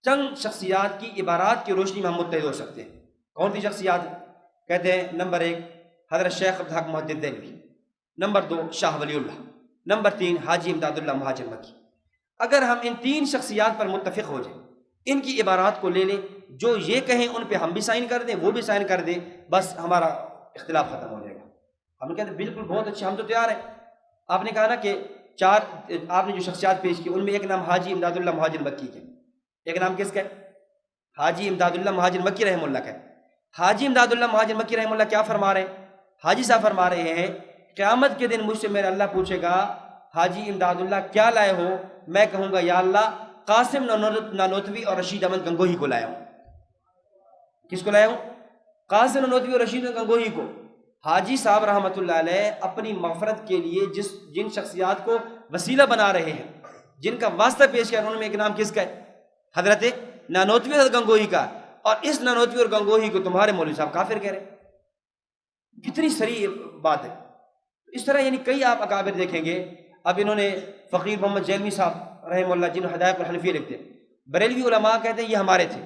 چند شخصیات کی عبارات کی روشنی میں ہم متحد ہو سکتے ہیں۔ کون سی شخصیات؟ کہتے ہیں نمبر 1 حضرت شیخ عبدالحق محدث دہلوی، نمبر 2 شاہ ولی اللہ، نمبر 3 حاجی امداد اللہ مہاجر مکی۔ اگر ہم ان 3 شخصیات پر متفق ہو جائیں، ان کی عبارات کو لے لیں، جو یہ کہیں ان پہ ہم بھی سائن کر دیں، وہ بھی سائن کر دیں، بس ہمارا اختلاف ختم ہو جائے گا۔ ہم کہتے ہیں بالکل بہت اچھا، ہم تو تیار ہیں۔ آپ نے کہا نا کہ 4 آپ نے جو شخصیات پیش کی ان میں ایک نام حاجی امداد اللہ مہاجر مکی کے، ایک نام کس کا ہے؟ حاجی امداد اللہ مہاجر مکی رحمہ اللہ کا ہے۔ حاجی امداد اللہ مہاجر مکی رحمہ اللہ کیا فرما رہے ہیں؟ حاجی صاحب فرما رہے ہیں قیامت کے دن مجھ سے میرا اللہ پوچھے گا حاجی امداد اللہ کیا لائے ہو؟ میں کہوں گا یا اللہ قاسم نانوتوی اور رشید احمد گنگوہی کو لایا ہوں۔ کس کو لایا ہوں؟ قاسم نانوتوی اور رشید احمد گنگوہی کو۔ حاجی صاحب رحمۃ اللہ علیہ اپنی مغفرت کے لیے جن شخصیات کو وسیلہ بنا رہے ہیں، جن کا واسطہ پیش کیا، انہوں میں ایک نام کس کا ہے؟ حضرت نانوتوی اور گنگوہی کا، اور اس نانوتوی اور گنگوہی کو تمہارے مولوی صاحب کافر کہہ رہے ہیں۔ کتنی صریح بات ہے۔ اس طرح یعنی کئی آپ اکابر دیکھیں گے۔ اب انہوں نے فقیر محمد جیلوی صاحب رحمہ اللہ جنہوں حدائق الحنفیہ لکھتے ہیں، بریلوی علماء کہتے ہیں یہ ہمارے تھے۔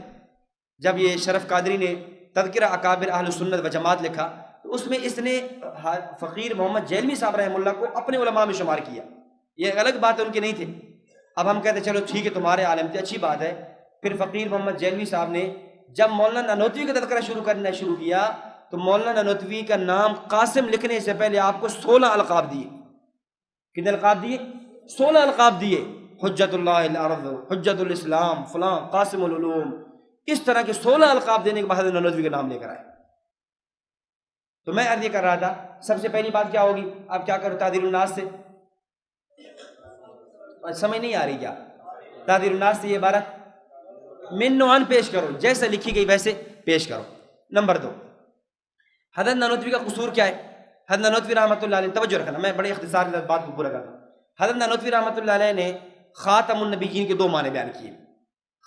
جب یہ شرف قادری نے تذکرہ اکابر اہل سنت و جماعت لکھا تو اس میں اس نے فقیر محمد جیلوی صاحب رحمہ اللہ کو اپنے علماء میں شمار کیا، یہ ایک الگ بات ہے، ان کے نہیں تھے۔ اب ہم کہتے ہیں چلو ٹھیک ہے تمہارے عالم تھے، اچھی بات ہے۔ پھر فقیر محمد جیلوی صاحب نے جب مولانا نانوتوی کا تذکرہ شروع کیا تو مولانا نانوتوی کا نام قاسم لکھنے سے پہلے آپ کو 16 القاب دیے۔ کتنے القاب دیے؟ 16 القاب دیے، حجت اللہ الارض، حجت الاسلام، فلاں، قاسم العلوم، اس طرح کے 16 القاب دینے کے بعد حضرت نانوتوی کا نام لے کر آئے۔ تو میں عرض یہ کر رہا تھا سب سے پہلی بات کیا ہوگی؟ آپ کیا کرو تعدیل الناس سے، سمجھ نہیں آ رہی کیا؟ تعدیل الناس سے یہ عبارت من نوعان پیش کرو، جیسے لکھی گئی ویسے پیش کرو۔ نمبر 2 حضرت نانوتوی کا قصور کیا ہے؟ حضرت نانوتوی رحمۃ اللہ علیہ، توجہ رکھنا میں بڑے اختصار کے ساتھ بات کو پورا کرتا ہوں۔ حضرت نانوتوی رحمۃ اللہ علیہ نے خاتم النبیین کے 2 معنی بیان کیے۔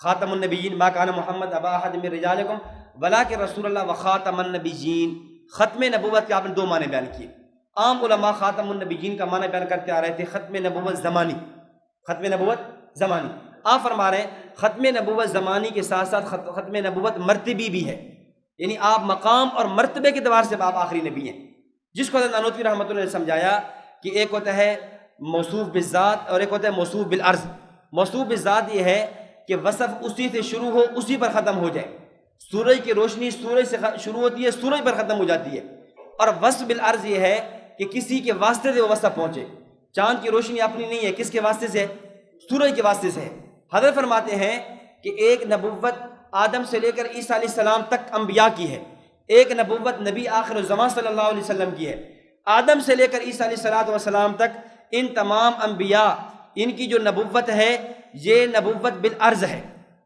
خاتم النبیین ما کان محمد ابا احد من رجالکم ولکن رسول اللہ وخاتم النبیین، ختم نبوت کے آپ نے 2 معنی بیان کیے۔ عام علماء خاتم النبیین کا معنی بیان کرتے آ رہے تھے ختم نبوت زمانی، ختم نبوت زمانی۔ آپ فرما رہے ہیں ختم نبوت زمانی کے ساتھ ساتھ ختم نبوت مرتبی بھی ہے، یعنی آپ مقام اور مرتبے کے اعتبار سے آپ آخری نبی ہیں، جس کو حضرت نانوتوی رحمۃ اللہ نے سمجھایا کہ ایک ہوتا ہے موصوف بالذات اور ایک ہوتا ہے موصوف بالعرض۔ موصوف بالذات یہ ہے کہ وصف اسی سے شروع ہو اسی پر ختم ہو جائے، سورج کی روشنی سورج سے شروع ہوتی ہے سورج پر ختم ہو جاتی ہے، اور وصف بالعرض یہ ہے کہ کسی کے واسطے سے وہ وصف پہنچے۔ چاند کی روشنی اپنی نہیں ہے، کس کے واسطے سے ہے؟ سورج کے واسطے سے ہے۔ حضرت فرماتے ہیں کہ ایک نبوت آدم سے لے کر عیسیٰ علیہ السلام تک انبیاء کی ہے، ایک نبوت نبی آخر الزمان صلی اللہ علیہ وسلم کی ہے۔ آدم سے لے کر عیسیٰ علیہ السلام تک ان تمام انبیاء ان کی جو نبوت ہے یہ نبوت بالعرض ہے،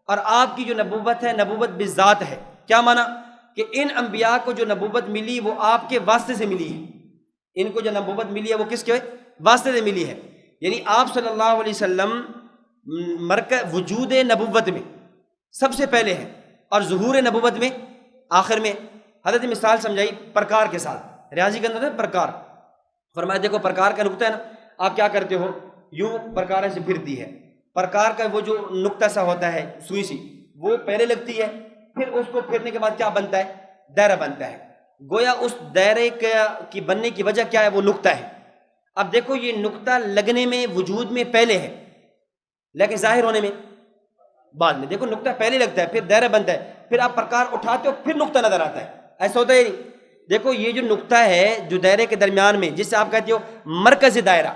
اور آپ کی جو نبوت ہے نبوت بالذات ہے۔ کیا معنی؟ کہ ان انبیاء کو جو نبوت ملی وہ آپ کے واسطے سے ملی ہے، ان کو جو نبوت ملی ہے وہ کس کے واسطے سے ملی ہے؟ یعنی آپ صلی اللہ علیہ وسلم وجود نبوت میں سب سے پہلے ہیں، اور ظہور نبوت میں آخر میں۔ حضرت مثال سمجھائی پرکار کے ساتھ، ریاضی کے اندر ہے پرکار، فرمایا دیکھو پرکار کا نقطہ ہے نا، آپ کیا کرتے ہو، یوں پرکار سے پھرتی ہے، پرکار کا وہ جو نقطہ سا ہوتا ہے سوئی سی، وہ پہلے لگتی ہے، پھر اس کو پھرنے کے بعد کیا بنتا ہے؟ دائرہ بنتا ہے۔ گویا اس دائرے کی بننے کی وجہ کیا ہے؟ وہ نقطہ ہے۔ اب دیکھو یہ نقطہ لگنے میں وجود میں پہلے ہے، لیکن ظاہر ہونے میں بعد میں۔ دیکھو نقطہ پہلے لگتا ہے، پھر دائرہ بنتا ہے، پھر آپ پرکار اٹھاتے ہو، پھر نقطہ نظر آتا ہے، ایسا ہوتا ہے نہیں؟ دیکھو یہ جو نقطہ ہے جو دائرے کے درمیان میں، جس سے آپ کہتے ہو مرکز دائرہ،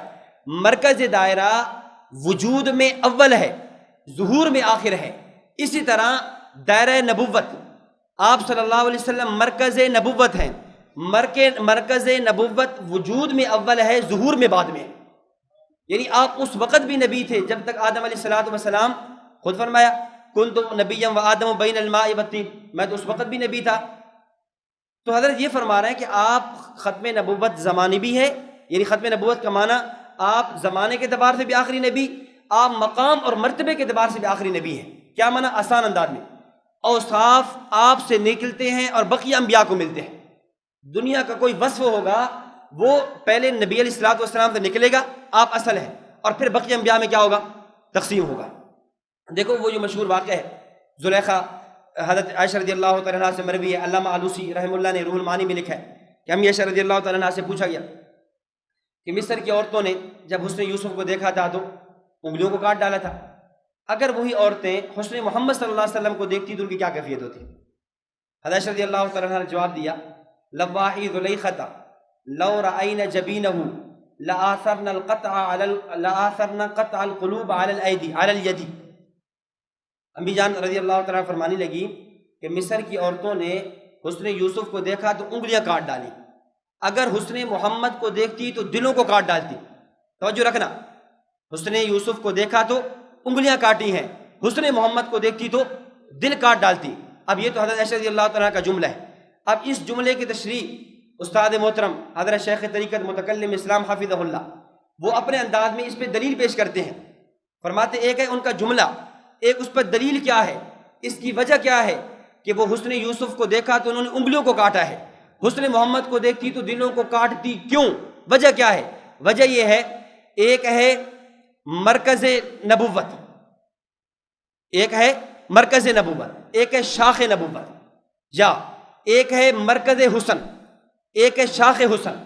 مرکز دائرہ وجود میں اول ہے، ظہور میں آخر ہے۔ اسی طرح دائرہ نبوت، آپ صلی اللہ علیہ وسلم مرکز نبوت ہیں، مرکز نبوت وجود میں اول ہے، ظہور میں بعد میں۔ یعنی آپ اس وقت بھی نبی تھے جب تک آدم علیہ السلام، خود فرمایا کنت نبیا وآدم بین الماء والطین، میں تو اس وقت بھی نبی تھا۔ تو حضرت یہ فرما رہے ہیں کہ آپ ختم نبوت زمانی بھی ہے، یعنی ختم نبوت کا معنی آپ زمانے کے اعتبار سے بھی آخری نبی، آپ مقام اور مرتبے کے اعتبار سے بھی آخری نبی ہیں۔ کیا معنی؟ آسان انداز میں، اوصاف آپ سے نکلتے ہیں اور بقیہ انبیاء کو ملتے ہیں۔ دنیا کا کوئی وصف ہوگا وہ پہلے نبی علیہ الصلوۃ والسلام سے نکلے گا، آپ اصل ہیں، اور پھر بقیہ انبیاء میں کیا ہوگا؟ تقسیم ہوگا۔ دیکھو وہ جو مشہور واقعہ ہے زلیخا، حضرت عائشہ رضی اللہ تعالیٰ عنہ سے مروی ہے، علامہ آلوسی رحمہ اللہ نے روح المعانی میں لکھا ہے کہ امی عائشہ رضی اللہ تعالیٰ عنہ سے پوچھا گیا کہ مصر کی عورتوں نے جب حسن یوسف کو دیکھا تھا تو انگلیوں کو کاٹ ڈالا تھا، اگر وہی عورتیں حسن محمد صلی اللہ علیہ وسلم کو دیکھتی تو ان کی کیا کیفیت ہوتی؟ حضرت عائشہ رضی اللہ تعالیٰ عنہ نے جواب دیا لواحی ذلیخۃ لو رأینا جبینہ لآثرنا قطع القلوب علی الید۔ امی جان رضی اللہ تعالیٰ فرمانے لگی کہ مصر کی عورتوں نے حسن یوسف کو دیکھا تو انگلیاں کاٹ ڈالی، اگر حسن محمد کو دیکھتی تو دلوں کو کاٹ ڈالتی۔ توجہ رکھنا، حسن یوسف کو دیکھا تو انگلیاں کاٹی ہیں، حسن محمد کو دیکھتی تو دل کاٹ ڈالتی۔ اب یہ تو حضرت عائشہ رضی اللہ تعالیٰ کا جملہ ہے۔ اب اس جملے کی تشریح استاد محترم حضرت شیخ طریقت متکلم اسلام حافظہ اللہ وہ اپنے انداز میں اس پہ دلیل پیش کرتے ہیں، فرماتے ایک ہے ان کا جملہ، ایک اس پر دلیل کیا ہے، اس کی وجہ کیا ہے کہ وہ حسن یوسف کو دیکھا تو انہوں نے انگلیوں کو کاٹا ہے، حسن محمد کو دیکھتی تو دلوں کو کاٹتی، کیوں؟ وجہ کیا ہے؟ وجہ یہ ہے، ایک ہے مرکز نبوت، ایک ہے مرکز نبوت، ایک ہے شاخ نبوت، یا ایک ہے مرکز حسن، ایک ہے شاخ حسن۔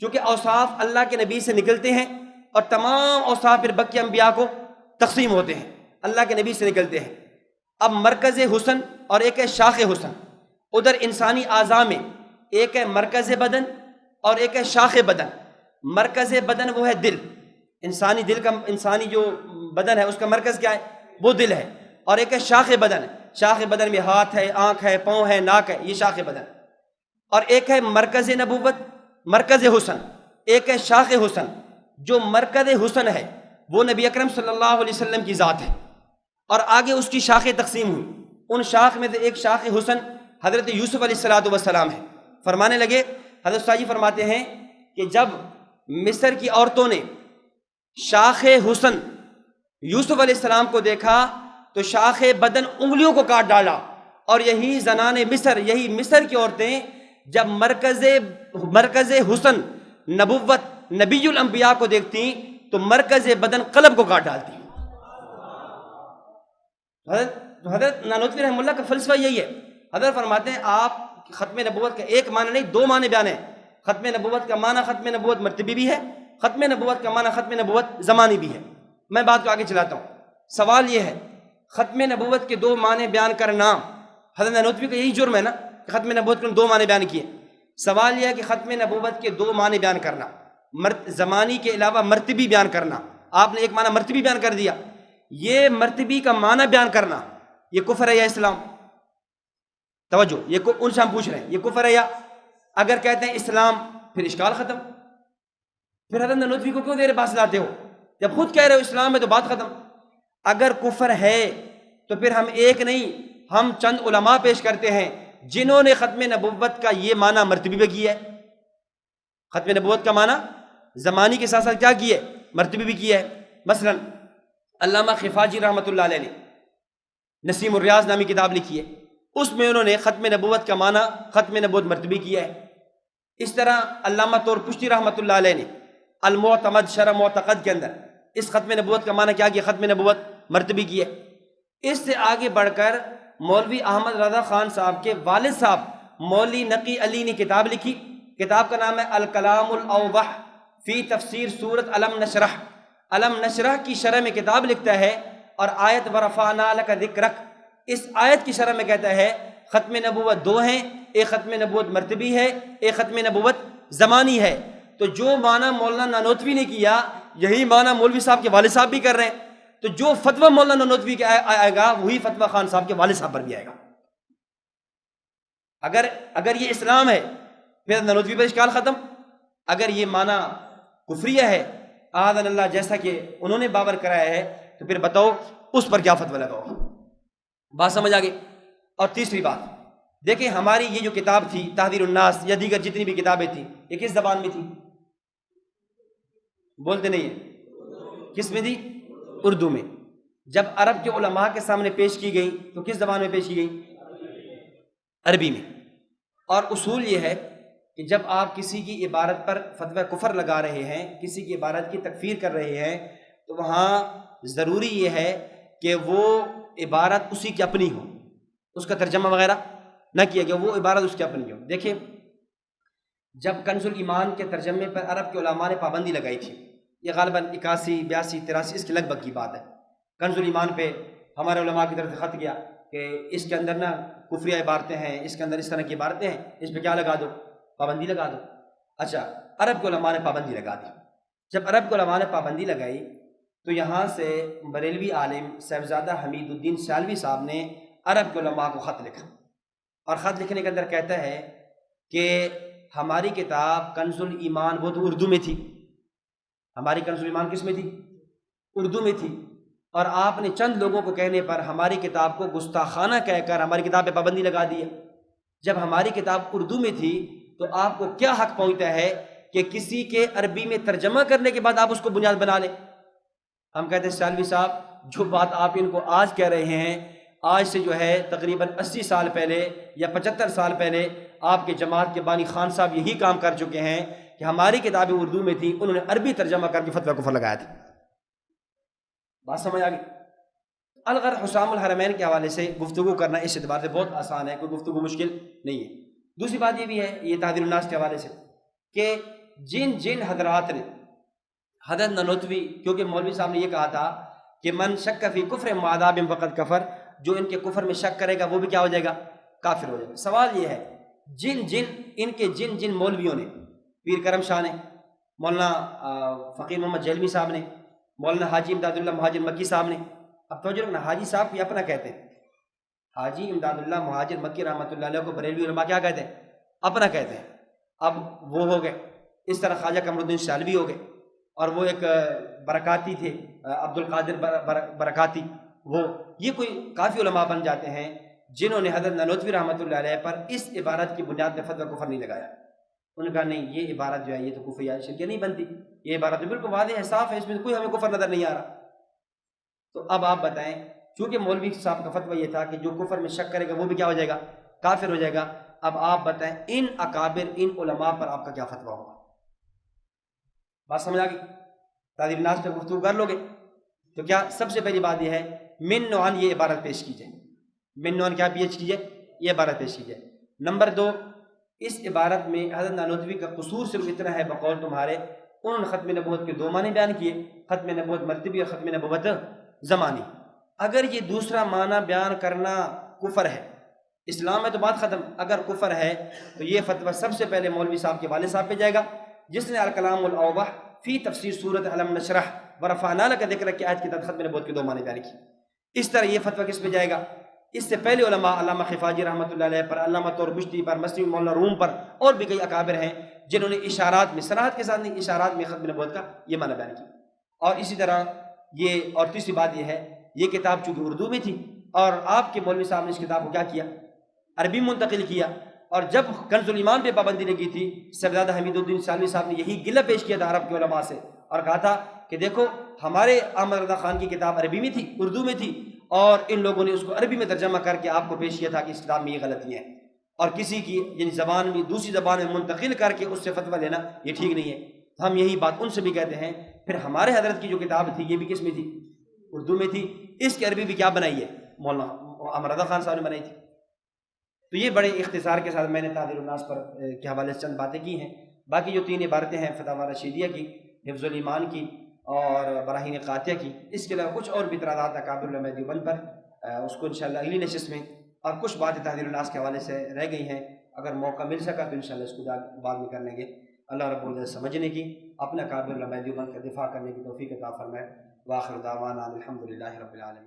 چونکہ اوصاف اللہ کے نبی سے نکلتے ہیں اور تمام اوصاف پھر بقیہ انبیاء کو تقسیم ہوتے ہیں، اللہ کے نبی سے نکلتے ہیں۔ اب مرکز حسن اور ایک ہے شاخ حسن، ادھر انسانی اعضاء میں ایک ہے مرکز بدن اور ایک ہے شاخ بدن۔ مرکز بدن وہ ہے دل، انسانی دل کا، انسانی جو بدن ہے اس کا مرکز کیا ہے؟ وہ دل ہے۔ اور ایک ہے شاخ بدن، شاخ بدن میں ہاتھ ہے، آنکھ ہے، پاؤں ہے، ناک ہے، یہ شاخ بدن۔ اور ایک ہے مرکز نبوت، مرکز حسن، ایک ہے شاخ حسن۔ جو مرکز حسن ہے وہ نبی اکرم صلی اللہ علیہ وسلم کی ذات ہے، اور آگے اس کی شاخیں تقسیم ہوئی، ان شاخ میں سے ایک شاخ حسن حضرت یوسف علیہ السلام ہے۔ فرمانے لگے، حضرت صاحب فرماتے ہیں کہ جب مصر کی عورتوں نے شاخ حسن یوسف علیہ السلام کو دیکھا تو شاخ بدن انگلیوں کو کاٹ ڈالا، اور یہی زنان مصر، یہی مصر کی عورتیں جب مرکز حسن نبوت نبی الانبیاء کو دیکھتی تو مرکز بدن قلب کو کاٹ ڈالتی۔ حضرت نانوتوی رحمہ اللہ کا فلسفہ یہی ہے۔ حضرت فرماتے ہیں آپ ختم نبوت کا ایک معنی نہیں، دو معنی بیان ہیں۔ ختم نبوت کا معنی ختم نبوت مرتبی بھی ہے، ختم نبوت کا معنی ختم نبوت زمانی بھی ہے۔ میں بات کو آگے چلاتا ہوں۔ سوال یہ ہے، ختم نبوت کے دو معنی بیان کرنا، حضرت نانوتوی کا یہی جرم ہے نا کہ ختم نبوت کے دو معنی بیان کیے۔ سوال یہ ہے کہ ختم نبوت کے دو معنی بیان کرنا، زمانی کے علاوہ مرتبی بیان کرنا، آپ نے ایک معنی مرتبی بیان کر دیا، یہ مرتبی کا معنی بیان کرنا یہ کفر ہے یا اسلام؟ توجہ، یہ ان سے ہم پوچھ رہے ہیں یہ کفر ہے یا؟ اگر کہتے ہیں اسلام پھر اشکال ختم، پھر حضرت نانوتوی کو کیوں دیر پاس لاتے ہو؟ جب خود کہہ رہے ہو اسلام میں تو بات ختم. اگر کفر ہے تو پھر ہم ایک نہیں, ہم چند علماء پیش کرتے ہیں جنہوں نے ختم نبوت کا یہ معنی مرتبی بھی کیا ہے. ختم نبوت کا معنی زمانی کے ساتھ ساتھ کیا کیا ہے, مرتبی بھی کیا ہے. مثلا علامہ خفاجی رحمۃ اللہ علیہ نے نسیم الریاض نامی کتاب لکھی ہے, اس میں انہوں نے ختم نبوت کا معنی ختم نبوت مرتبی کیا ہے. اس طرح علامہ طور پشتی رحمۃ اللہ علیہ نے المعتمد شرح معتقد کے اندر اس ختم نبوت کا معنی کیا کیا, ختم نبوت مرتبی کیا ہے. اس سے آگے بڑھ کر مولوی احمد رضا خان صاحب کے والد صاحب مولوی نقی علی نے کتاب لکھی. کتاب کا نام ہے الکلام الاوضح فی تفسیر سورۃ علم نشرح. علم نشرح کی شرح میں کتاب لکھتا ہے اور آیت ورفعنا لک ذکرک, اس آیت کی شرح میں کہتا ہے ختم نبوت دو ہیں, ایک ختم نبوت مرتبی ہے, ایک ختم نبوت زمانی ہے. تو جو معنی مولانا نانوتوی نے کیا یہی معنی مولوی صاحب کے والد صاحب بھی کر رہے ہیں. تو جو فتویٰ مولانا نانوتوی کے آئے گا وہی فتویٰ خان صاحب کے والد صاحب پر بھی آئے گا. اگر یہ اسلام ہے پھر نانوتوی پر اشکال ختم. اگر یہ معنی کفریہ ہے اعاذنا اللہ جیسا کہ انہوں نے باور کرایا ہے تو پھر بتاؤ اس پر کیا فتویٰ لگاؤ. بات سمجھ آ گئی. اور تیسری بات دیکھیں, ہماری یہ جو کتاب تھی تحذیر الناس یا دیگر جتنی بھی کتابیں تھیں یہ کس زبان میں تھی؟ بولتے نہیں ہیں. کس میں تھی؟ اردو میں. جب عرب کے علماء کے سامنے پیش کی گئی تو کس زبان میں پیش کی گئی؟ عربی میں. اور اصول یہ ہے کہ جب آپ کسی کی عبارت پر فتویٰ کفر لگا رہے ہیں, کسی کی عبارت کی تکفیر کر رہے ہیں, تو وہاں ضروری یہ ہے کہ وہ عبارت اسی کی اپنی ہو, اس کا ترجمہ وغیرہ نہ کیا گیا, وہ عبارت اس کی اپنی ہو. دیکھیں جب کنز الایمان کے ترجمے پر عرب کے علماء نے پابندی لگائی تھی, یہ غالباً 81, 82, 83 اس کے لگ بھگ کی بات ہے. کنز الایمان پہ ہمارے علماء کی طرف سے خط گیا کہ اس کے اندر نا کفریہ عبارتیں ہیں, اس کے اندر اس طرح کی عبارتیں ہیں, اس پہ کیا لگا دو, پابندی لگا دو. اچھا, عرب کے علماء نے پابندی لگا دی. جب عرب کے علماء نے پابندی لگائی تو یہاں سے بریلوی عالم صاحبزادہ حمید الدین سیالوی صاحب نے عرب کے علماء کو خط لکھا, اور خط لکھنے کے اندر کہتا ہے کہ ہماری کتاب کنز الایمان وہ تو اردو میں تھی, ہماری کنز الایمان کس میں تھی؟ اردو میں تھی, اور آپ نے چند لوگوں کو کہنے پر ہماری کتاب کو گستاخانہ کہہ کر ہماری کتاب پہ پابندی لگا دی ہے. جب ہماری کتاب اردو میں تھی تو آپ کو کیا حق پہنچتا ہے کہ کسی کے عربی میں ترجمہ کرنے کے بعد آپ اس کو بنیاد بنا لیں؟ ہم کہتے ہیں سیالوی صاحب جو بات آپ ان کو آج کہہ رہے ہیں, آج سے جو ہے تقریباً 80 سال پہلے یا 75 سال پہلے آپ کے جماعت کے بانی خان صاحب یہی کام کر چکے ہیں کہ ہماری کتابیں اردو میں تھی, انہوں نے عربی ترجمہ کر کے فتویٰ کفر لگایا تھا. بات سمجھ آ گئی. الغر حسام الحرمین کے حوالے سے گفتگو کرنا اس اعتبار سے بہت آسان ہے, کوئی گفتگو مشکل نہیں ہے. دوسری بات یہ بھی ہے یہ تحذیر الناس کے حوالے سے کہ جن حضرات نے حضرت نانوتوی, کیونکہ مولوی صاحب نے یہ کہا تھا کہ من شک فی کفر معذاب فقد کفر, جو ان کے کفر میں شک کرے گا وہ بھی کیا ہو جائے گا؟ کافر ہو جائے گا. سوال یہ ہے جن مولویوں نے, پیر کرم شاہ نے, مولانا فقیر محمد جیلمی صاحب نے, مولانا حاجی امداد اللہ مہاجر مکی صاحب نے, اب توجہ رکھنا, حاجی صاحب یہ اپنا کہتے ہیں, حاجی امداد اللہ مہاجر مکی رحمۃ اللہ علیہ کو بریلوی علماء کیا کہتے ہیں؟ اپنا کہتے ہیں. اب وہ ہو گئے, اس طرح خواجہ قمر الدین سیالوی ہو گئے, اور وہ ایک برکاتی تھے عبد القادر برکاتی, وہ یہ کوئی کافی علماء بن جاتے ہیں جنہوں نے حضرت نانوتوی رحمۃ اللہ علیہ پر اس عبارت کی بنیاد پہ فتویٰ کفر نہیں لگایا. انہوں نے کہا نہیں یہ عبارت جو ہے یہ تو کفر یا شرکیہ نہیں بنتی, یہ عبارت بالکل واضح ہے, صاف ہے, اس میں کوئی ہمیں کفر نظر نہیں آ رہا. تو اب آپ بتائیں, چونکہ مولوی صاحب کا فتویٰ یہ تھا کہ جو کفر میں شک کرے گا وہ بھی کیا ہو جائے گا؟ کافر ہو جائے گا. اب آپ بتائیں ان اکابر, ان علماء پر آپ کا کیا فتویٰ ہوگا؟ بات سمجھ آ گئی. تحذیر الناس پہ گفتگو کر لو گے تو کیا سب سے پہلی بات یہ ہے من نوعاً یہ عبارت پیش کیجیے, من نوعاً کیا پیش کیجیے؟ یہ عبارت پیش کیجیے. نمبر 2, اس عبارت میں حضرت نانوتوی کا قصور صرف اتنا ہے بقول تمہارے, انہوں نے ختم نبوت کے 2 معنی بیان کیے, ختم نبوت مرتبی اور ختم نبوت زمانی. اگر یہ دوسرا معنی بیان کرنا کفر ہے, اسلام میں تو بات ختم, اگر کفر ہے تو یہ فتویٰ سب سے پہلے مولوی صاحب کے والد صاحب پہ جائے گا جس نے الکلام الاوضح فی تفسیر سورۃ علم نشرح ورفعنا لک ذکرک کی آیت کی تحت ختم نبوت کے 2 معنی بیان کی. اس طرح یہ فتویٰ کس پہ جائے گا؟ اس سے پہلے علماء علامہ خفاجی رحمۃ اللہ علیہ پر, علامہ طور پشتی پر, مسلم مولانا روم پر, اور بھی کئی اکابر ہیں جنہوں نے اشارات میں, صراحت کے ساتھ نہیں, اشارات میں ختم نبوت کا یہ معنی بیان کیا. اور اسی طرح یہ، اور تیسری بات یہ ہے، یہ کتاب چونکہ اردو میں تھی اور آپ کے مولوی صاحب نے اس کتاب کو کیا کیا، عربی منتقل کیا، اور جب کنز الایمان پہ پابندی لگی تھی صاحبزادہ حمید الدین سالوی صاحب نے یہی گلہ پیش کیا تھا عرب کے علماء سے، اور کہا تھا کہ دیکھو ہمارے احمد رضا خان کی کتاب عربی میں تھی، اردو میں تھی، اور ان لوگوں نے اس کو عربی میں ترجمہ کر کے آپ کو پیش کیا تھا کہ اس کتاب میں یہ غلطیاں ہیں، اور کسی کی یعنی زبان میں دوسری زبان میں منتقل کر کے اس سے فتویٰ لینا یہ ٹھیک نہیں ہے۔ ہم یہی بات ان سے بھی کہتے ہیں، پھر ہمارے حضرت کی جو کتاب تھی یہ بھی کس میں تھی، اردو میں تھی، اس کی عربی بھی کیا بنائی ہے، مولانا احمد رضا خان صاحب نے بنائی تھی۔ تو یہ بڑے اختصار کے ساتھ میں نے تعبیر الناس پر کے حوالے سے چند باتیں کی ہیں۔ باقی جو 3 عبارتیں ہیں فتاوی رشیدیہ کی، حفظ الایمان کی اور براہین قاطعہ کی، اس کے علاوہ کچھ اور بھی اعتراضات اکابر علماء دیوبند پر، اس کو انشاءاللہ اگلی نشست میں، اور کچھ باتیں تحریر الناس کے حوالے سے رہ گئی ہیں، اگر موقع مل سکا تو انشاءاللہ اس کو بعد میں کر لیں گے۔ اللہ رب العزت سمجھنے کی، اپنا اکابر علماء دیوبند کا دفاع کرنے کی توفیق عطا فرمائے۔ وآخر دعوانا الحمدللہ رب العالمین۔